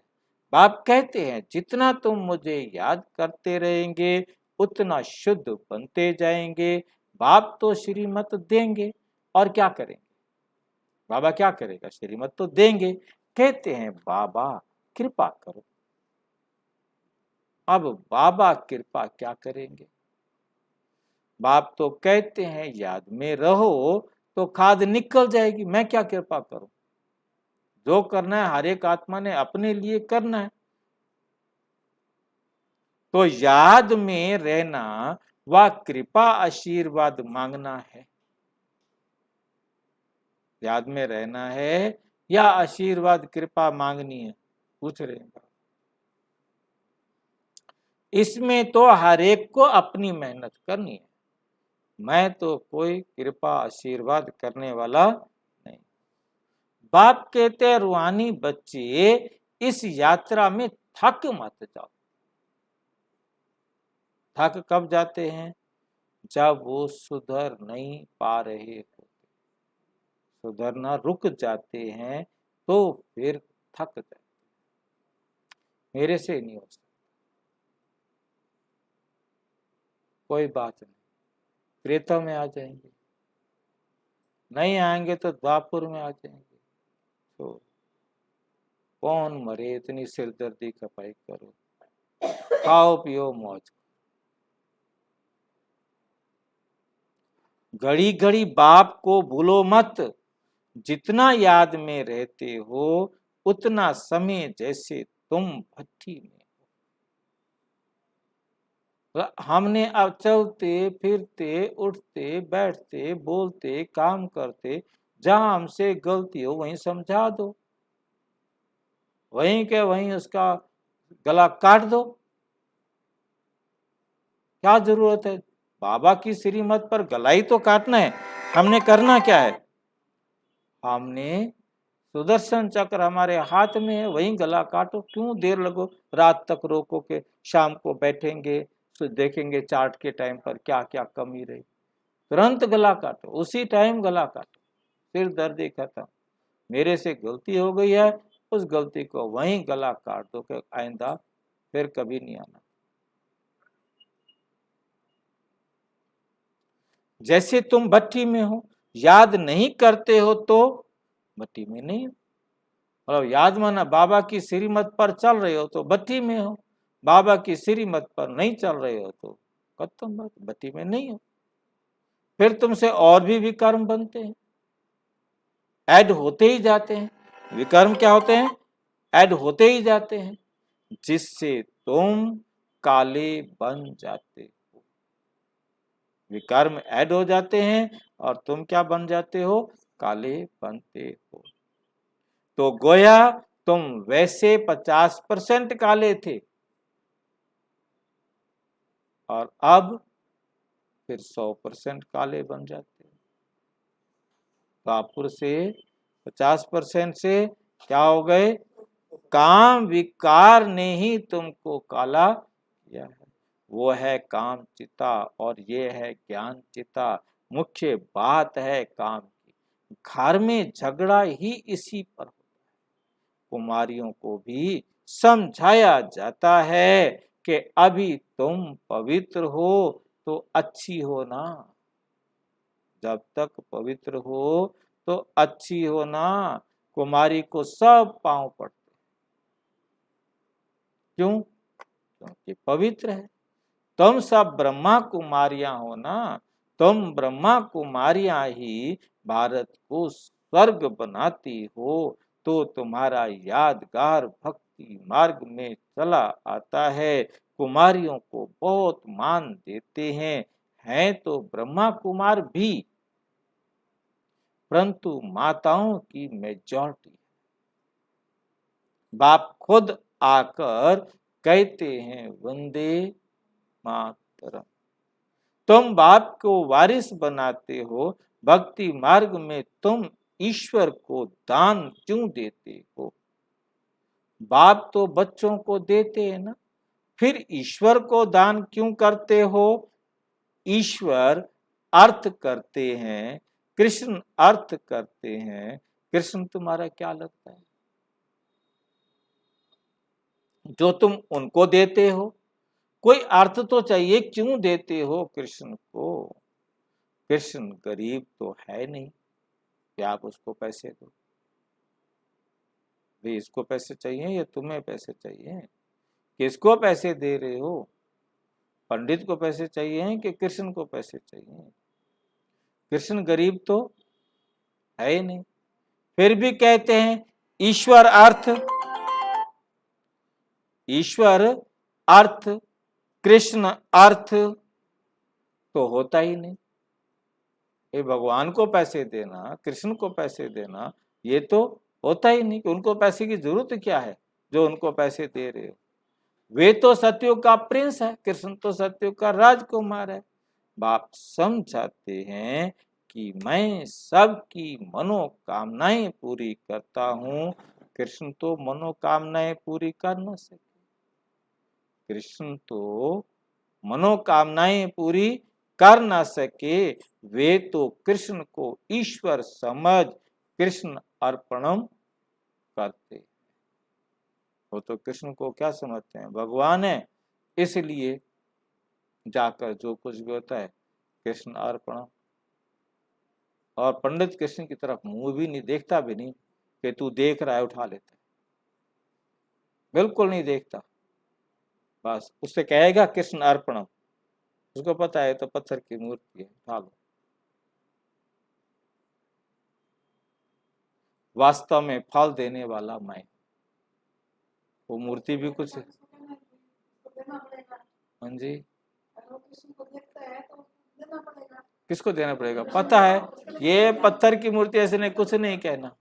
बाप कहते हैं जितना तुम मुझे याद करते रहेंगे उतना शुद्ध बनते जाएंगे। बाप तो श्रीमत देंगे और क्या करेंगे, बाबा क्या करेगा, श्रीमत तो देंगे। कहते हैं बाबा कृपा करो। अब बाबा कृपा क्या करेंगे, बाप तो कहते हैं याद में रहो तो खाद निकल जाएगी, मैं क्या कृपा करूं, जो करना है हर एक आत्मा ने अपने लिए करना है। तो याद में रहना व कृपा आशीर्वाद मांगना है, याद में रहना है या आशीर्वाद कृपा मांगनी है, पूछ रहे हैं। इसमें तो हर एक को अपनी मेहनत करनी है, मैं तो कोई कृपा आशीर्वाद करने वाला नहीं। बाप कहते हैं रूहानी बच्चे इस यात्रा में थक मत जाओ। थक कब जाते हैं, जब वो सुधर नहीं पा रहे होते, सुधरना रुक जाते हैं तो फिर थक जाते, मेरे से नहीं हो सकता, कोई बात नहीं, त्रेता में आ जाएंगे, नहीं आएंगे तो द्वापुर में आ जाएंगे। तो कौन मरे इतनी सिरदर्दी खपाई करो, खाओ पियो मौज। घड़ी घड़ी बाप को भूलो मत, जितना याद में रहते हो उतना समय जैसे तुम भट्ठी में हो, हमने अब चलते फिरते उठते बैठते बोलते काम करते जहां हमसे गलती हो वहीं समझा दो, वहीं के वहीं उसका गला काट दो। क्या जरूरत है? बाबा की श्रीमत पर गला ही तो काटना है। हमने करना क्या है? हमने सुदर्शन चक्र हमारे हाथ में है, वहीं गला काटो। क्यों देर लगो? रात तक रोको के शाम को बैठेंगे तो देखेंगे चार्ट के टाइम पर क्या क्या कमी रही, तुरंत गला काटो, उसी टाइम गला काटो, फिर दर्द ही खत्म। मेरे से गलती हो गई है, उस गलती को वहीं गला काट दो कि आइंदा फिर कभी नहीं आना। जैसे तुम भट्टी में हो, याद नहीं करते हो तो भट्टी में नहीं हो। मतलब याद माना बाबा की श्रीमत पर चल रहे हो तो भट्टी में हो, बाबा की श्रीमत पर नहीं चल रहे हो तो खत्म बात, भट्टी में नहीं हो। फिर तुमसे और भी विकर्म बनते हैं, ऐड होते ही जाते हैं। विकर्म क्या होते हैं? ऐड होते ही जाते हैं, जिससे तुम काले बन जाते हो। विकर्म ऐड हो जाते हैं और तुम क्या बन जाते हो? काले बनते हो। तो गोया तुम वैसे 50% काले थे और अब फिर 100% काले बन जाते हो। कापुर से 50% से क्या हो गए? काम विकार ने ही तुमको काला किया है। वो है काम चिता और ये है ज्ञान चिता। मुख्य बात है काम की। घर में झगड़ा ही इसी पर होता है। कुमारियों को भी समझाया जाता है कि अभी तुम पवित्र हो तो अच्छी हो ना, जब तक पवित्र हो तो अच्छी हो ना। कुमारी को सब पांव पड़ते, क्यों? क्योंकि पवित्र है। तुम सब ब्रह्मा कुमारियां हो ना, तुम ब्रह्मा कुमारियां ही भारत को स्वर्ग बनाती हो। तो तुम्हारा यादगार भक्ति मार्ग में चला आता है, कुमारियों को बहुत मान देते हैं तो ब्रह्मा कुमार भी, परंतु माताओं की मेजॉरिटी। बाप खुद आकर कहते हैं वंदे मातरम। तुम बाप को वारिस बनाते हो, भक्ति मार्ग में तुम ईश्वर को दान क्यों देते हो? बाप तो बच्चों को देते हैं ना, फिर ईश्वर को दान क्यों करते हो? ईश्वर अर्थ करते हैं, कृष्ण अर्थ करते हैं। कृष्ण तुम्हारा क्या लगता है जो तुम उनको देते हो? कोई अर्थ तो चाहिए, क्यों देते हो कृष्ण को? कृष्ण गरीब तो है नहीं कि आप उसको पैसे दो। भाई इसको पैसे चाहिए या तुम्हें पैसे चाहिए? किसको पैसे दे रहे हो? पंडित को पैसे चाहिए कि कृष्ण को पैसे चाहिए? कृष्ण गरीब तो है ही नहीं। फिर भी कहते हैं ईश्वर अर्थ, ईश्वर अर्थ, कृष्ण अर्थ तो होता ही नहीं। ये भगवान को पैसे देना, कृष्ण को पैसे देना, ये तो होता ही नहीं। कि उनको पैसे की जरूरत क्या है जो उनको पैसे दे रहे हो? वे तो सत्युग का प्रिंस है, कृष्ण तो सत्युग का राजकुमार है। बाप समझाते हैं कि मैं सबकी मनोकामनाएं पूरी करता हूं। कृष्ण तो मनोकामनाएं पूरी कर न सके। कृष्ण तो मनोकामनाएं पूरी कर ना सके। वे तो कृष्ण को ईश्वर समझ कृष्ण अर्पणम करते। वो तो कृष्ण को क्या समझते हैं? भगवान है, इसलिए जाकर जो कुछ भी होता है कृष्ण अर्पण। और पंडित कृष्ण की तरफ मुंह भी नहीं देखता, भी नहीं कि तू देख रहा है उठा लेता है, बिल्कुल नहीं देखता। बस उससे कहेगा कृष्ण अर्पणम, उसको पता है तो पत्थर की मूर्ति है, उठा लो। वास्तव में फल देने वाला मैं, वो मूर्ति भी कुछ। हाँ जी, किसको देना पड़ेगा? पता है ये पत्थर की मूर्ति ऐसे नहीं, कुछ नहीं कहना।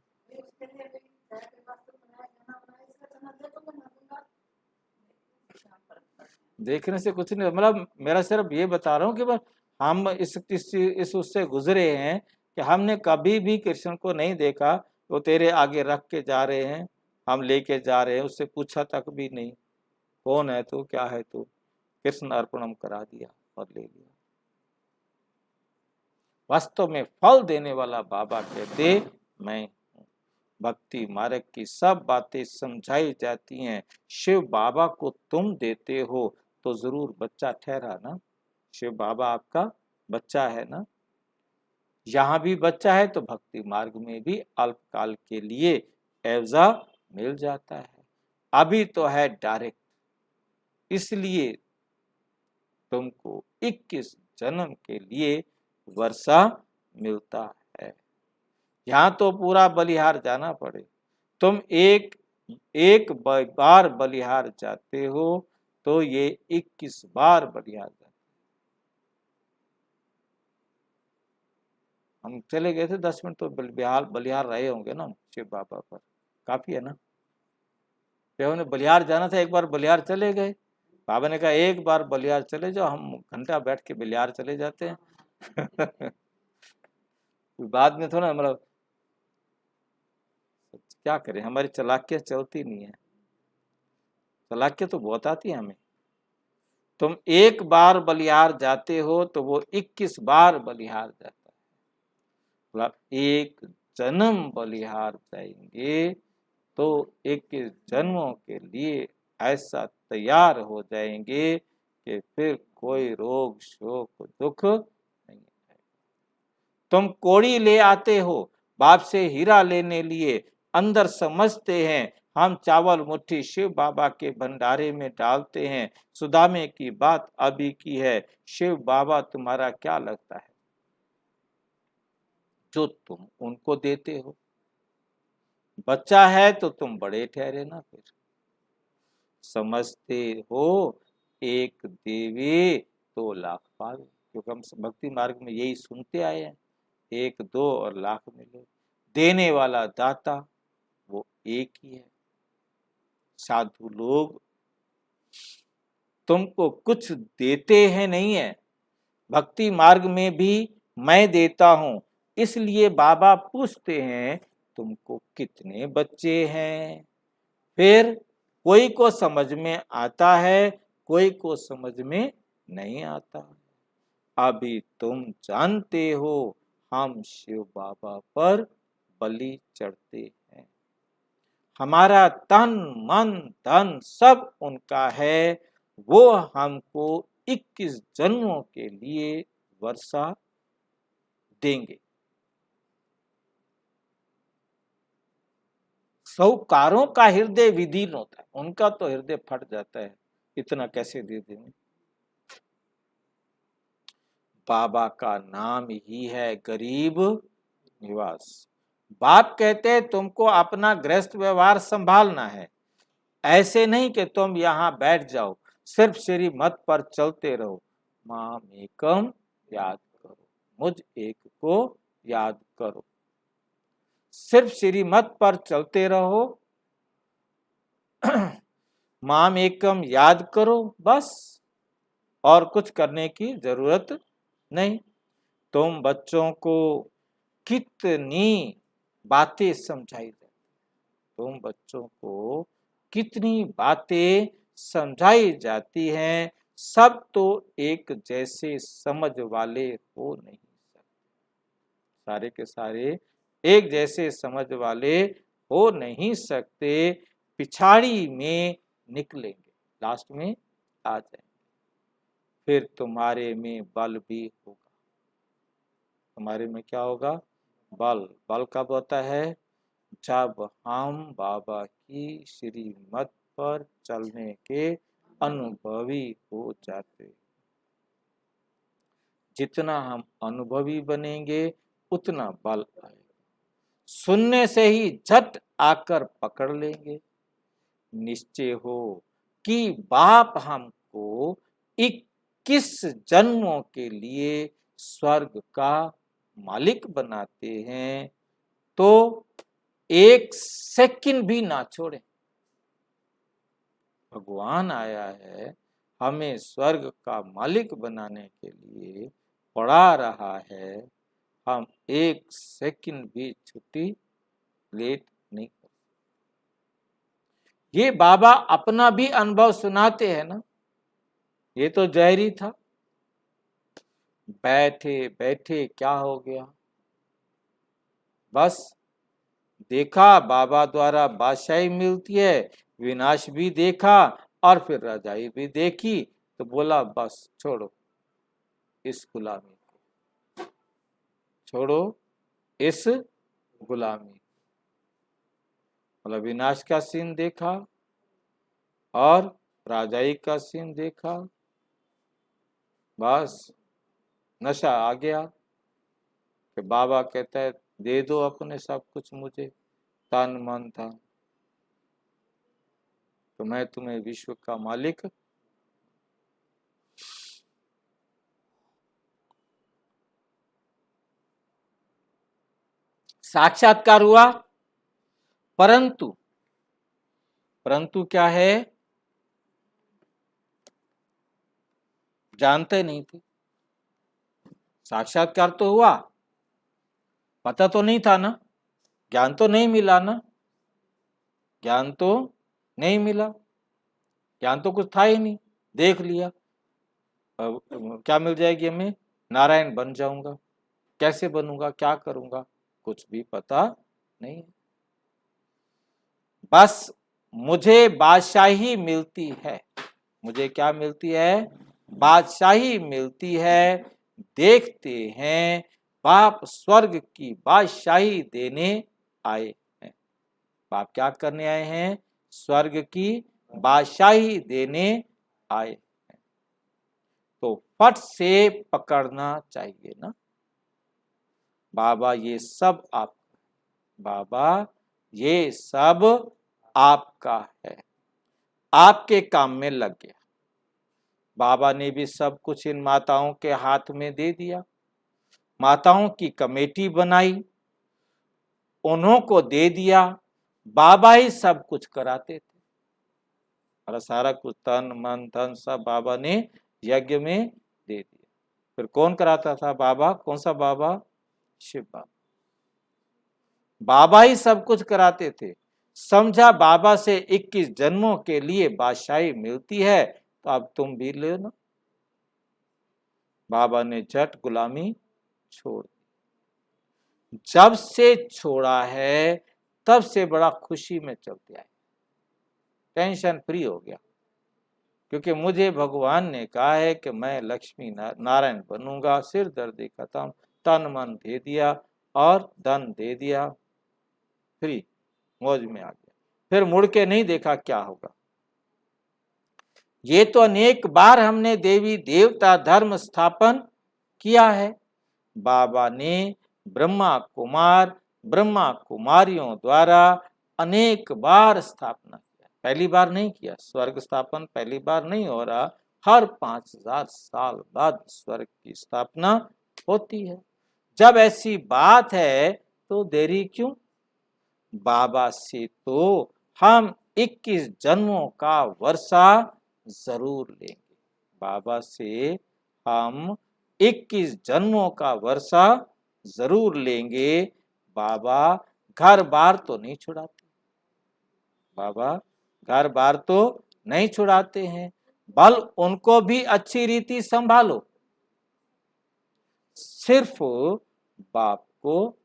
देखने से कुछ नहीं, मतलब मेरा सिर्फ ये बता रहा हूँ कि हम इस उससे गुजरे हैं कि हमने कभी भी कृष्ण को नहीं देखा। वो तेरे आगे रख के जा रहे हैं, हम लेके जा रहे हैं, उससे पूछा तक भी नहीं कौन है तू, क्या है तू, कृष्ण अर्पणम करा दिया और ले लिया। वास्तव में फल देने वाला बाबा कहते मैं हूँ। भक्ति मार्ग की सब बातें समझाई जाती हैं। शिव बाबा को तुम देते हो तो जरूर बच्चा ठहरा ना, शिव बाबा आपका बच्चा है ना। यहाँ भी बच्चा है तो भक्ति मार्ग में भी अल्पकाल के लिए एवजा मिल जाता है। अभी तो है डायरेक्ट, इसलिए तुमको 21 जन्म के लिए वर्षा मिलता है। यहाँ तो पूरा बलिहार जाना पड़े। तुम एक एक बार बलिहार जाते हो तो ये 21 बार बलिहार जाते। हम चले गए थे 10 मिनट तो बलिहार रहे होंगे ना शिव बाबा पर, काफी है ना। ने बलिहार जाना था, एक बार बलिहार चले गए। बाबा ने कहा एक बार बलिहार चले जाओ, हम घंटा बैठ के बलिहार चले जाते हैं। बाद में थोड़ा मतलब क्या करें, हमारी चालाकियां चलती नहीं है। चालाकियां तो बहुत आती है हमें। तुम एक बार बलिहार जाते हो तो वो 21 बार बलिहार जाता है। मतलब एक जन्म बलिहार जाएंगे तो 21 जन्मों के लिए ऐसा तैयार हो जाएंगे कि फिर कोई रोग शोक दुख नहीं है। तुम कोड़ी ले आते हो बाप से हीरा लेने लिए, अंदर समझते हैं हम चावल मुट्ठी शिव बाबा के भंडारे में डालते हैं। सुदामे की बात अभी की है, शिव बाबा तुम्हारा क्या लगता है जो तुम उनको देते हो। बच्चा है तो तुम बड़े ठहरे ना, फिर समझते हो एक देवे तो लाख पावे, क्योंकि हम भक्ति मार्ग में यही सुनते आए हैं, एक दो और लाख मिले। देने वाला दाता वो एक ही है। साधु लोग तुमको कुछ देते हैं नहीं है, भक्ति मार्ग में भी मैं देता हूं। इसलिए बाबा पूछते हैं तुमको कितने बच्चे हैं। फिर कोई को समझ में आता है, कोई को समझ में नहीं आता। अभी तुम जानते हो हम शिव बाबा पर बलि चढ़ते हैं। हमारा तन मन धन सब उनका है। वो हमको 21 जन्मों के लिए वर्षा देंगे। साहूकारों का हृदय विदीर्ण होता है, उनका तो हृदय फट जाता है, इतना कैसे दे देंगे। बाबा का नाम ही है गरीब निवास। बाप कहते हैं तुमको अपना गृहस्थ व्यवहार संभालना है। ऐसे नहीं कि तुम यहाँ बैठ जाओ, सिर्फ श्री मत पर चलते रहो। माम एकम याद करो, मुझ एक को याद करो। सिर्फ श्री मत पर चलते रहो, माम एकम याद करो बस, और कुछ करने की जरूरत नहीं। तुम बच्चों को कितनी बातें समझाई जाती, तुम बच्चों को कितनी बातें समझाई जाती हैं, सब तो एक जैसे समझ वाले हो नहीं सकते। सारे के सारे एक जैसे समझ वाले हो नहीं सकते। पिछाड़ी में निकलेंगे, लास्ट में आ जाएंगे। फिर तुम्हारे में बल भी होगा। तुम्हारे में क्या होगा? बल। बल कब होता है? जब हम बाबा की श्रीमत पर चलने के अनुभवी हो जाते। जितना हम अनुभवी बनेंगे उतना बल आएगा। सुनने से ही झट आकर पकड़ लेंगे। निश्चय हो कि बाप हमको 21 जन्मों के लिए स्वर्ग का मालिक बनाते हैं तो एक सेकंड भी ना छोड़े। भगवान आया है हमें स्वर्ग का मालिक बनाने के लिए, पढ़ा रहा है, हम एक सेकंड भी छुट्टी लेट नहीं कर। ये बाबा अपना भी अनुभव सुनाते हैं ना। ये तो जहरी था, बैठे बैठे क्या हो गया, बस देखा बाबा द्वारा बादशाही मिलती है, विनाश भी देखा और फिर रजाई भी देखी, तो बोला बस छोड़ो इस गुलामी को, छोड़ो इस गुलामी। मतलब विनाश का सीन देखा और राजाई का सीन देखा, बस नशा आ गया कि बाबा कहता है दे दो अपने सब कुछ मुझे, तन मन धन, तो मैं तुम्हें विश्व का मालिक। साक्षात्कार हुआ, परंतु परंतु क्या है, जानते नहीं थे। साक्षात्कार तो हुआ, पता तो नहीं था ना, ज्ञान तो नहीं मिला ना, ज्ञान तो नहीं मिला, ज्ञान तो कुछ था ही नहीं। देख लिया क्या मिल जाएगी हमें, नारायण बन जाऊंगा, कैसे बनूंगा, क्या करूंगा, कुछ भी पता नहीं। बस मुझे बादशाही मिलती है, मुझे क्या मिलती है, बादशाही मिलती है। देखते हैं बाप स्वर्ग की बादशाही देने आए हैं। बाप क्या करने आए हैं, स्वर्ग की बादशाही देने आए हैं। तो फट से पकड़ना चाहिए ना, बाबा ये सब आप, बाबा ये सब आपका है, आपके काम में लग गया। बाबा ने भी सब कुछ इन माताओं के हाथ में दे दिया, माताओं की कमेटी बनाई, उन्हों को दे दिया, बाबा ही सब कुछ कराते थे, और सारा कुछ तन मन धन सब बाबा ने यज्ञ में दे दिया। फिर कौन कराता था, बाबा, कौन सा बाबा, शिव बाबा। बाबा ही सब कुछ कराते थे। समझा बाबा से 21 जन्मों के लिए बादशाही मिलती है, तो अब तुम भी ले ना। बाबा ने झट गुलामी छोड़ दी। जब से छोड़ा है तब से बड़ा खुशी में चलते आए, टेंशन फ्री हो गया, क्योंकि मुझे भगवान ने कहा है कि मैं लक्ष्मी नारायण बनूंगा। सिर दर्द खत्म, तन मन दे दिया और धन दे दिया, फ्री, मौज में आ गया। फिर मुड़ के नहीं देखा क्या होगा। ये तो अनेक बार हमने देवी देवता धर्म स्थापन किया है। बाबा ने ब्रह्मा कुमार ब्रह्मा कुमारियों द्वारा अनेक बार स्थापना किया, पहली बार नहीं किया। स्वर्ग स्थापन पहली बार नहीं हो रहा, हर 5000 साल बाद स्वर्ग की स्थापना होती है। जब ऐसी बात है तो देरी क्यों। बाबा से तो हम 21 जन्मों का वर्षा जरूर लेंगे, बाबा से हम 21 जन्मों का वर्षा जरूर लेंगे। बाबा घर बार तो नहीं छुड़ाते, बाबा घर बार तो नहीं छुड़ाते हैं, बल उनको भी अच्छी रीति संभालो। सिर्फ बाप को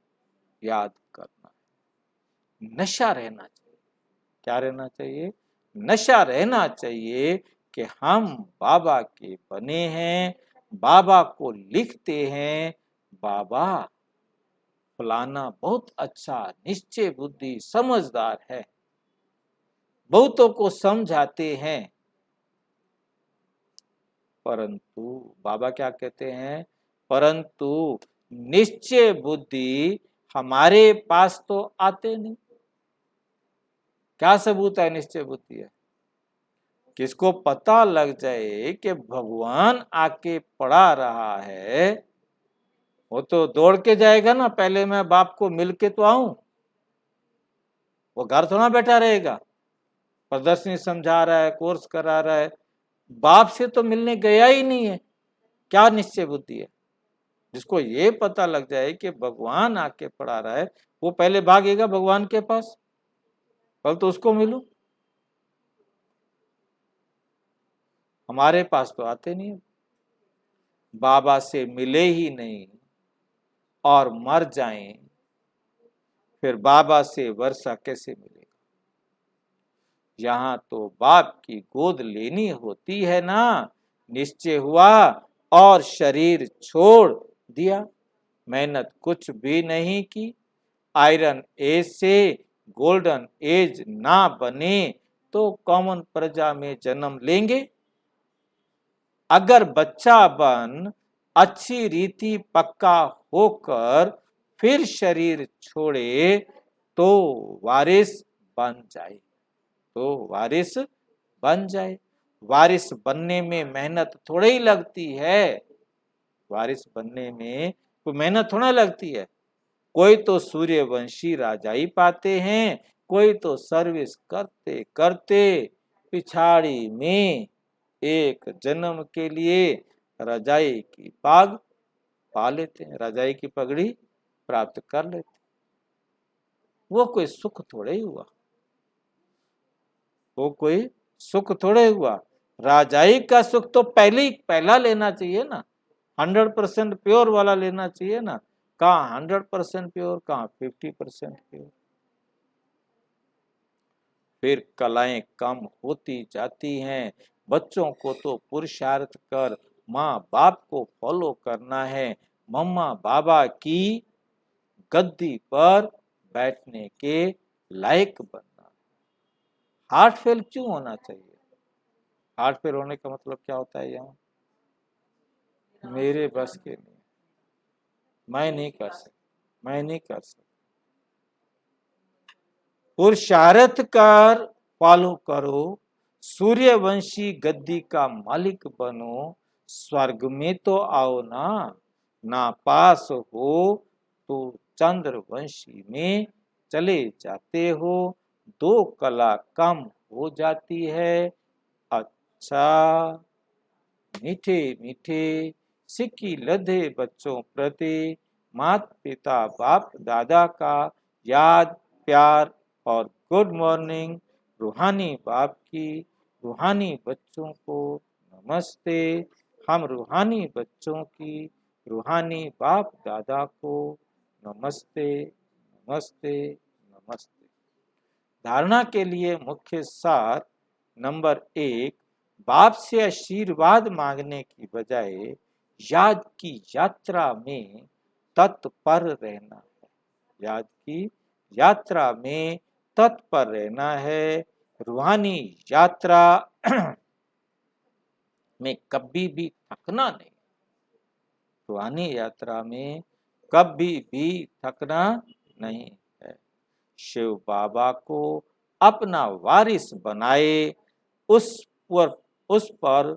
याद करना, नशा रहना चाहिए। क्या रहना चाहिए, नशा रहना चाहिए कि हम बाबा के बने हैं, बाबा को लिखते हैं। बाबा फलाना बहुत अच्छा निश्चय बुद्धि समझदार है, बहुतों को समझाते हैं, परंतु बाबा क्या कहते हैं, परंतु निश्चय बुद्धि हमारे पास तो आते नहीं। क्या सबूत है निश्चय बुद्धि है, किसको पता लग जाए कि भगवान आके पढ़ा रहा है, वो तो दौड़ के जाएगा ना, पहले मैं बाप को मिल के तो आऊं। वो घर थोड़ा बैठा रहेगा, प्रदर्शनी समझा रहा है, कोर्स करा रहा है, बाप से तो मिलने गया ही नहीं है। क्या निश्चय बुद्धि है? जिसको ये पता लग जाए कि भगवान आके पढ़ा रहा है, वो पहले भागेगा भगवान के पास, कल तो उसको मिलूं। हमारे पास तो आते नहीं, बाबा से मिले ही नहीं और मर जाएं, फिर बाबा से वर्षा कैसे मिलेगा? यहाँ तो बाप की गोद लेनी होती है ना। निश्चय हुआ और शरीर छोड़ दिया, मेहनत कुछ भी नहीं की। आयरन एज से गोल्डन एज ना बने तो कॉमन प्रजा में जन्म लेंगे। अगर बच्चा बन अच्छी रीति पक्का होकर फिर शरीर छोड़े तो वारिस बन जाए, तो वारिस बन जाए। वारिस बनने में मेहनत थोड़ी ही लगती है, वारिस बनने में कोई मेहनत थोड़ा लगती है। कोई तो सूर्यवंशी राजा ही पाते हैं, कोई तो सर्विस करते करते पिछाड़ी में एक जन्म के लिए रजाई की पाग पा लेते हैं, रजाई की पगड़ी प्राप्त कर लेते हैं। वो कोई सुख थोड़े ही हुआ, वो कोई सुख थोड़े हुआ। राजाई का सुख तो पहला लेना चाहिए ना, 100% प्योर वाला लेना चाहिए ना। कहाँ 100% प्योर, कहाँ 50% प्योर। फिर कलाएं कम होती जाती हैं। बच्चों को तो पुरुषार्थ कर माँ बाप को फॉलो करना है, मम्मा बाबा की गद्दी पर बैठने के लायक बनना। हार्ट फेल क्यों होना चाहिए? हार्ट फेल होने का मतलब क्या होता है? यहाँ मेरे बस के नहीं, मैं नहीं कर सकता, मैं नहीं कर सकता। पुरुषार्थ कर फॉलो करो, सूर्यवंशी गद्दी का मालिक बनो, स्वर्ग में तो आओ ना। ना पास हो तो चंद्रवंशी में चले जाते हो, दो कला कम हो जाती है। अच्छा, मीठे मीठे सिक्की लदे बच्चों प्रति माता पिता बाप दादा का याद प्यार और गुड मॉर्निंग। रूहानी बाप की रूहानी बच्चों को नमस्ते। हम रूहानी बच्चों की रूहानी बाप दादा को नमस्ते नमस्ते नमस्ते। धारणा के लिए मुख्य सार नंबर 1, बाप से आशीर्वाद मांगने की बजाय याद की यात्रा में तत्पर रहना है। याद की यात्रा में तत्पर रहना है। रूहानी यात्रा में कभी भी थकना नहीं, रूहानी यात्रा में कभी भी थकना नहीं है। शिव बाबा को अपना वारिस बनाए, उस पर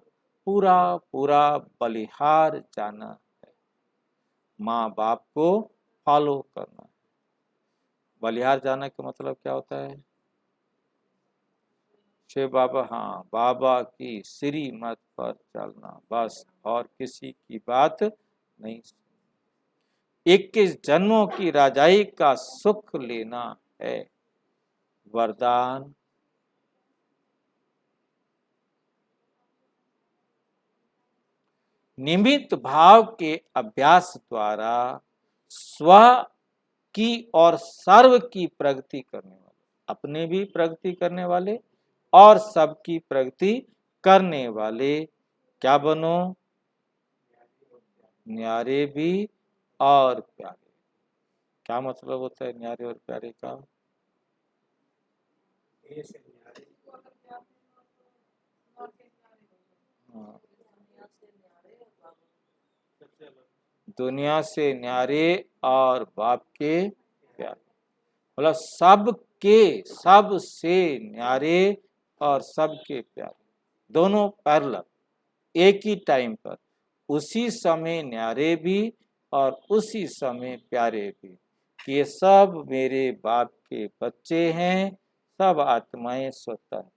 पूरा पूरा बलिहार जाना है, माँ बाप को फॉलो करना है। बलिहार जाना का मतलब क्या होता है? शिव बाबा, हाँ, बाबा की श्रीमत पर चलना, बस, और किसी की बात नहीं। 21 जन्मों की राजाई का सुख लेना है। वरदान, निमित्त भाव के अभ्यास द्वारा स्व की और सर्व की प्रगति करने वाले, अपने भी प्रगति करने वाले और सबकी प्रगति करने वाले क्या बनो? न्यारे भी और प्यारे। क्या मतलब होता है न्यारे और प्यारे का? हाँ, दुनिया से न्यारे और बाप के प्यारे, मतलब सबके, सबसे न्यारे और सबके प्यारे, दोनों पैरेलल, एक ही टाइम पर, उसी समय न्यारे भी और उसी समय प्यारे भी, कि ये सब मेरे बाप के बच्चे हैं, सब आत्माएं स्वतंत्र,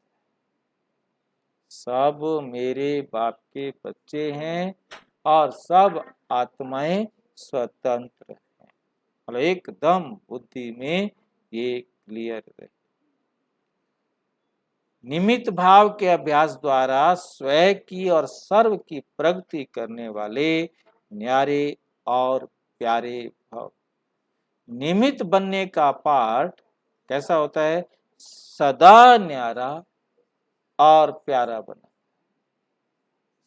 सब मेरे बाप के बच्चे हैं और सब आत्माएं स्वतंत्र हैं। मतलब एकदम बुद्धि में ये क्लियर रहे। निमित्त भाव के अभ्यास द्वारा स्वयं की और सर्व की प्रगति करने वाले न्यारे और प्यारे भाव। निमित्त बनने का पाठ कैसा होता है? सदा न्यारा और प्यारा बना,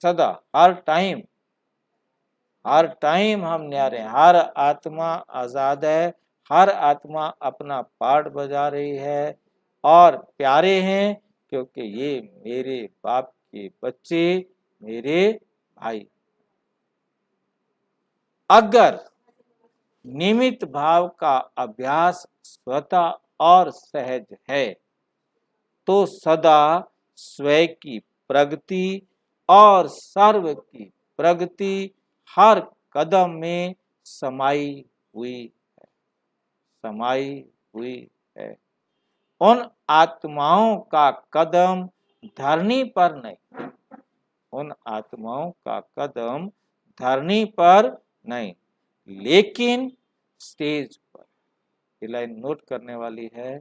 सदा, हर टाइम हम न्यारे हैं, हर आत्मा आजाद है, हर आत्मा अपना पार्ट बजा रही है और प्यारे हैं, क्योंकि ये मेरे बाप के बच्चे, मेरे भाई। अगर निमित्त भाव का अभ्यास स्वतः और सहज है तो सदा स्वयं की प्रगति और सर्व की प्रगति हर कदम में समाई हुई है, समाई हुई है। उन आत्माओं का कदम धरनी पर नहीं, उन आत्माओं का कदम धरनी पर नहीं, लेकिन स्टेज पर। ये लाइन नोट करने वाली है।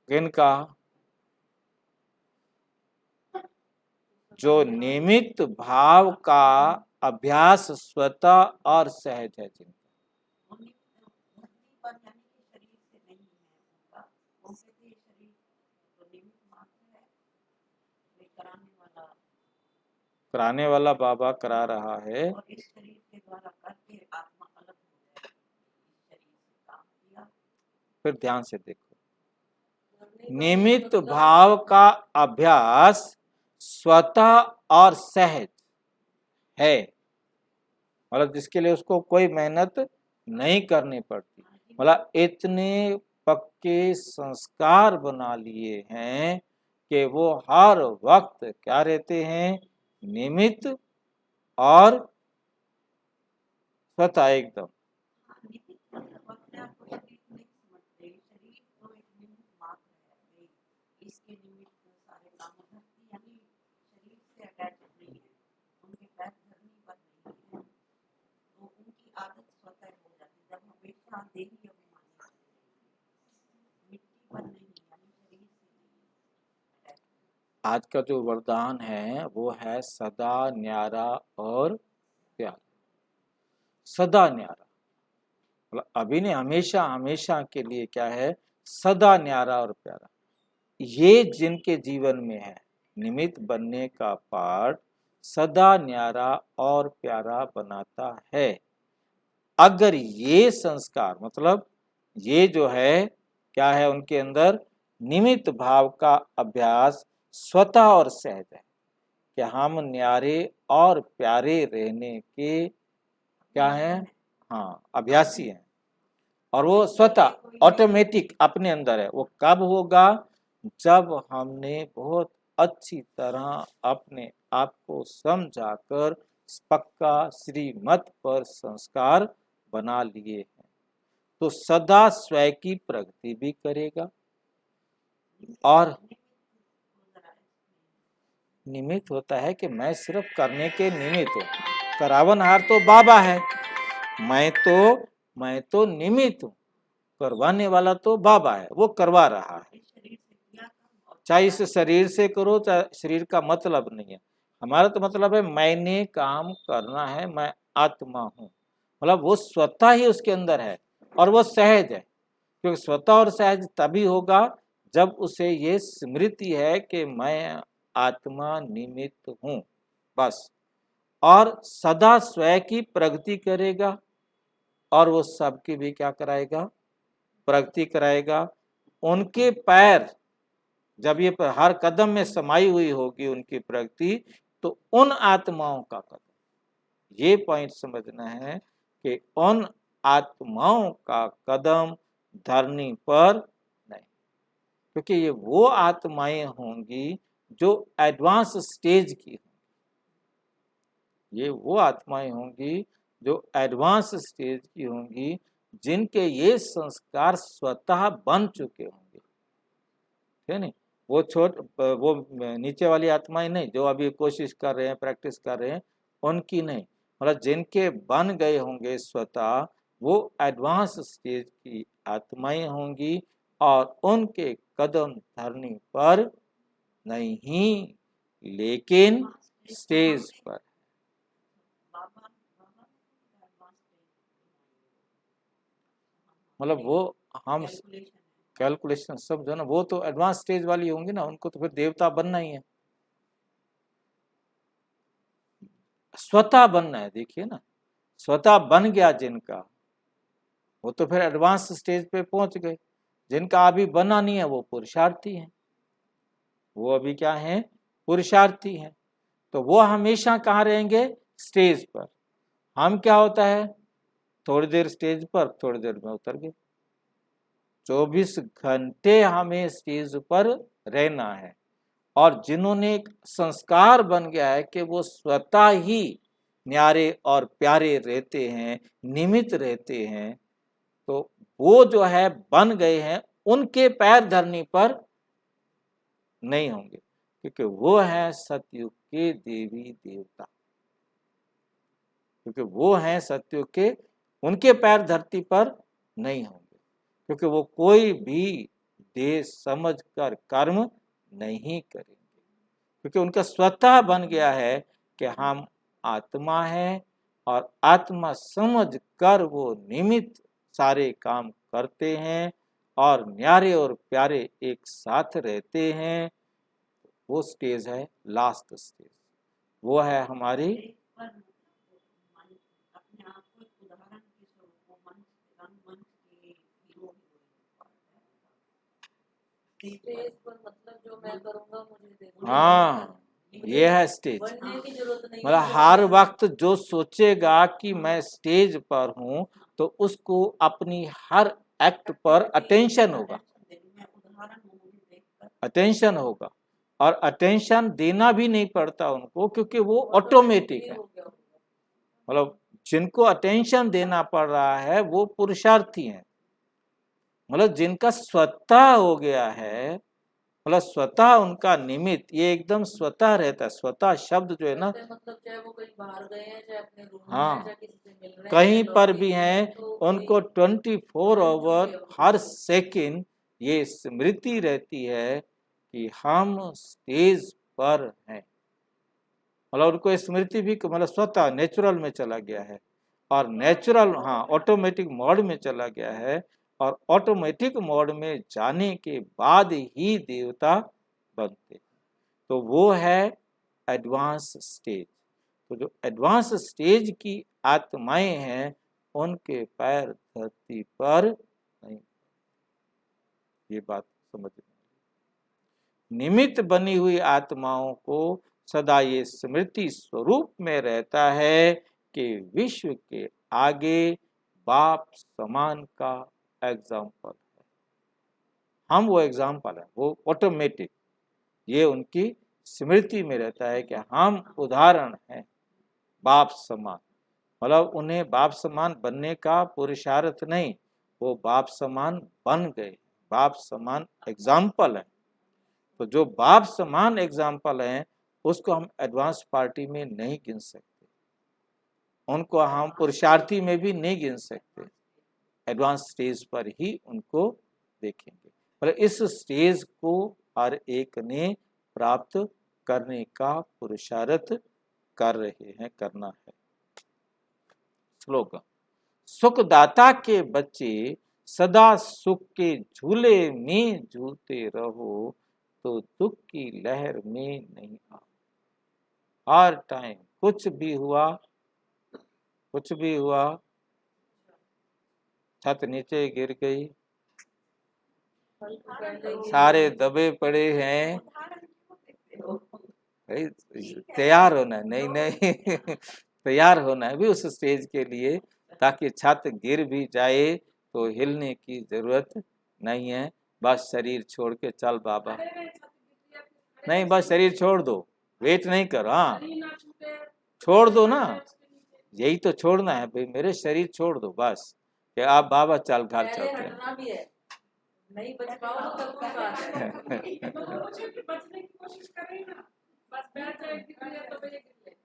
इनका जो निमित्त भाव का अभ्यास स्वतः और सहज है, जिनका पर यानी कि शरीर से नहीं है उनका, उनसे तो ये शरीर तो निमित्त मात्र है, वे कराने वाला बाबा करा रहा है। और इस शरीर के द्वारा करके आत्मा अलग हो जाए, इस शरीर से काम किया। फिर ध्यान से देखो, निमित्त भाव का अभ्यास स्वतः और सहज है, मतलब जिसके लिए उसको कोई मेहनत नहीं करनी पड़ती। मतलब इतने पक्के संस्कार बना लिए हैं कि वो हर वक्त क्या रहते हैं? निमित्त और स्वतः एकदम। निमित्त मतलब अपने आप को शरीर नहीं समझते, शरीर तो एक निमित्त मात्र है, इसके निमित्त सारे काम धरती यानी शरीर से अटैच नहीं है, उनके पैर धरनी पर नहीं है, तो उनकी आदत स्वतः हो जाती है। जब हमेशा देही अभिमानी मिट्टी पर नहीं यानी शरीर से नहीं अटैच। आज का जो वरदान है वो है सदा न्यारा और प्यारा। सदा न्यारा मतलब अभी नहीं, हमेशा, हमेशा के लिए क्या है? सदा न्यारा और प्यारा। ये जिनके जीवन में है, निमित्त बनने का पाठ सदा न्यारा और प्यारा बनाता है। अगर ये संस्कार मतलब ये जो है क्या है उनके अंदर? निमित्त भाव का अभ्यास स्वतः और सहज है कि हम न्यारे और प्यारे रहने के क्या है? हाँ, अभ्यासी हैं। और वो स्वतः ऑटोमेटिक अपने अंदर है। वो कब होगा? जब हमने बहुत अच्छी तरह अपने आप को समझाकर पक्का श्रीमत पर संस्कार बना लिए हैं, तो सदा स्वयं की प्रगति भी करेगा और निमित्त होता है कि मैं सिर्फ करने के निमित्त हूँ। करावनहार तो बाबा है, मैं तो निमित्त हूँ, करवाने वाला तो बाबा है, वो करवा रहा है। चाहे इस शरीर से करो, चाहे शरीर का मतलब नहीं है। हमारा तो मतलब है मैंने काम करना है, मैं आत्मा हूँ, मतलब वो स्वतः ही उसके अंदर है और वो सहज है। क्योंकि स्वतः और सहज तभी होगा जब उसे ये स्मृति है कि मैं आत्मा निमित्त हूँ, बस। और सदा स्वयं की प्रगति करेगा और वो सबकी भी क्या कराएगा? प्रगति कराएगा। उनके पैर जब ये हर कदम में समाई हुई होगी उनकी प्रगति, तो उन आत्माओं का कदम, ये पॉइंट समझना है कि उन आत्माओं का कदम धरनी पर नहीं, क्योंकि ये वो आत्माएं होंगी जो एडवांस स्टेज की होंगी, ये वो आत्माएं होंगी जो एडवांस स्टेज की होंगी, जिनके ये संस्कार स्वतः बन चुके होंगे, है नहीं। वो नीचे वाली आत्माएं नहीं, जो अभी कोशिश कर रहे हैं, प्रैक्टिस कर रहे हैं, उनकी नहीं, मतलब जिनके बन गए होंगे स्वतः, वो एडवांस स्टेज की आत्माएं होंगी, और उनके कदम धरने पर नहीं, लेकिन स्टेज पर। बाबा बाबा मतलब वो हम कैलकुलेशन सब जो है ना, वो तो एडवांस स्टेज वाली होंगी ना, उनको तो फिर देवता बनना ही है, स्वतः बनना है। देखिए ना, स्वतः बन गया जिनका, वो तो फिर एडवांस स्टेज पे पहुंच गए। जिनका अभी बना नहीं है वो पुरुषार्थी हैं, वो अभी क्या हैं, पुरुषार्थी हैं। तो वो हमेशा कहाँ रहेंगे, स्टेज पर। हम क्या होता है, थोड़ी देर स्टेज पर, थोड़ी देर में उतर गए। 24 घंटे हमें स्टेज पर रहना है। और जिन्होंने एक संस्कार बन गया है कि वो स्वतः ही न्यारे और प्यारे रहते हैं, निमित्त रहते हैं, तो वो जो है बन गए हैं, उनके पैर धरने पर नहीं होंगे, क्योंकि वो है सतयुग के देवी देवता, क्योंकि वो हैं सतयुग के, उनके पैर धरती पर नहीं होंगे, क्योंकि वो कोई भी देश समझ कर कर्म नहीं करेंगे, क्योंकि उनका स्वतः बन गया है कि हम आत्मा हैं, और आत्मा समझ कर वो निमित्त सारे काम करते हैं, और न्यारे और प्यारे एक साथ रहते हैं। वो स्टेज है लास्ट स्टेज, वो है हमारी। पर अपने आप को एक उदाहरण के स्वरूप को रंगमंच के हीरो स्टेज पर मतलब जो मैं करूंगा मुझे देखना हाँ, ये है स्टेज। बनने की जरूरत नहीं मतलब है, हर वक्त जो सोचेगा कि मैं स्टेज पर हूँ, तो उसको अपनी हर एक्ट पर अटेंशन होगा, मैं उदाहरण हूँ, मुझे देखकर अटेंशन होगा। और अटेंशन देना भी नहीं पड़ता उनको, क्योंकि वो ऑटोमेटिक है। हो गया। मतलब जिनको अटेंशन देना पड़ रहा है वो पुरुषार्थी हैं, मतलब जिनका स्वतः हो गया है, मतलब स्वतः उनका निमित्त ये एकदम स्वतः रहता है। स्वतः शब्द जो है ना, मतलब चाहे वो कहीं बाहर गए हैं, चाहे अपने रूम में हाँ, हैं, चाहे किसी से मिल रहे हैं, कहीं चाहे पर लॉबी भी में, हैं, तो उनको कोई 24 आवर हर सेकंड ये स्मृति रहती है कि हम स्टेज पर हैं। मतलब उनको स्मृति भी मतलब स्वतः नेचुरल में चला गया है, और नेचुरल, हाँ, ऑटोमेटिक मोड में चला गया है, और ऑटोमेटिक मोड में जाने के बाद ही देवता बनते हैं। तो वो है एडवांस स्टेज। तो जो एडवांस स्टेज की आत्माएं हैं, उनके पैर धरती पर नहीं। ये बात समझ में। निमित्त बनी हुई आत्माओं को सदा ये स्मृति स्वरूप में रहता है कि विश्व के आगे बाप समान का एग्जाम्पल है। हम वो एग्जाम्पल है, वो ऑटोमेटिक ये उनकी स्मृति में रहता है कि हम उदाहरण हैं बाप समान। मतलब उन्हें बाप समान बनने का पुरुषार्थ नहीं, वो बाप समान बन गए, बाप समान एग्जाम्पल है। तो जो बाप समान एग्जाम्पल हैं, उसको हम एडवांस पार्टी में नहीं गिन सकते, उनको हम पुरुषार्थी में भी नहीं गिन सकते। एडवांस स्टेज पर ही उनको देखेंगे। पर इस स्टेज को हर एक ने प्राप्त करने का पुरुषार्थ कर रहे हैं, करना है। श्लोक। सुखदाता के बच्चे सदा सुख के झूले में झूलते रहो, तो दुख की लहर में नहीं आओ। हर टाइम कुछ भी हुआ, कुछ भी हुआ, छत नीचे गिर गई, सारे दबे पड़े हैं, उदाहरण क्यों देते हो? भाई तैयार होना है, नहीं नहीं तैयार होना है भी उस स्टेज के लिए, ताकि छत गिर भी जाए तो हिलने की जरूरत नहीं है, बस शरीर छोड़ के चल बाबा। नहीं, बस शरीर छोड़ दो, वेट नहीं करो। हाँ, शरीर ना छूटे, छोड़ दो ना, उसके नीचे। यही तो छोड़ना है भाई, मेरे शरीर छोड़ दो बस, कि आप बाबा चाल घर पहले चलते हैं। हटना भी है, नहीं बच पाओ तो तब की बात है। तो वो मुझे कि बचने की कोशिश कर रही ना, बस बैठ जाए गिर लिया तो भैया गिर ले।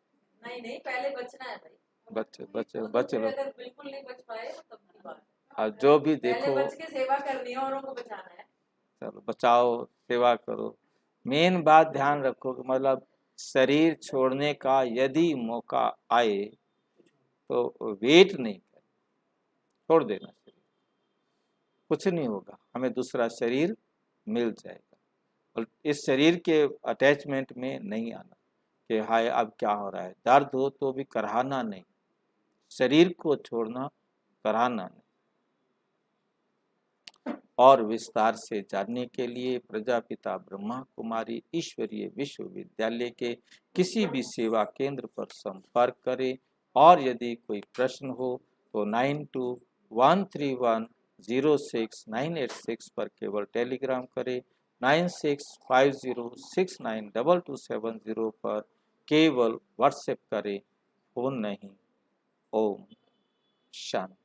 नहीं नहीं, पहले बचना है भाई। बच्चे बच्चे वो तो बच फिर लो, अगर बिल्कुल नहीं बच पाए तो तब की बात है। और जो भी पहले देखो, बच के सेवा करनी है, औरों को बचाना है। चलो बचाओ, सेवा करो। मेन बात ध्यान रखो कि मतलब शरीर छोड़ने का यदि मौका आए तो वेट नहीं करें, छोड़ देना शरीर, कुछ नहीं होगा, हमें दूसरा शरीर मिल जाएगा। और इस शरीर के अटैचमेंट में नहीं आना कि हाय अब क्या हो रहा है, दर्द हो तो भी कराना नहीं, शरीर को छोड़ना, कराना नहीं। और विस्तार से जानने के लिए प्रजापिता ब्रह्मा कुमारी ईश्वरीय विश्वविद्यालय के किसी भी सेवा केंद्र पर संपर्क करें। और यदि कोई प्रश्न हो तो 9213106986 पर केवल टेलीग्राम करें, 9650692270 पर केवल व्हाट्सएप करें, फोन नहीं। ओम शांति।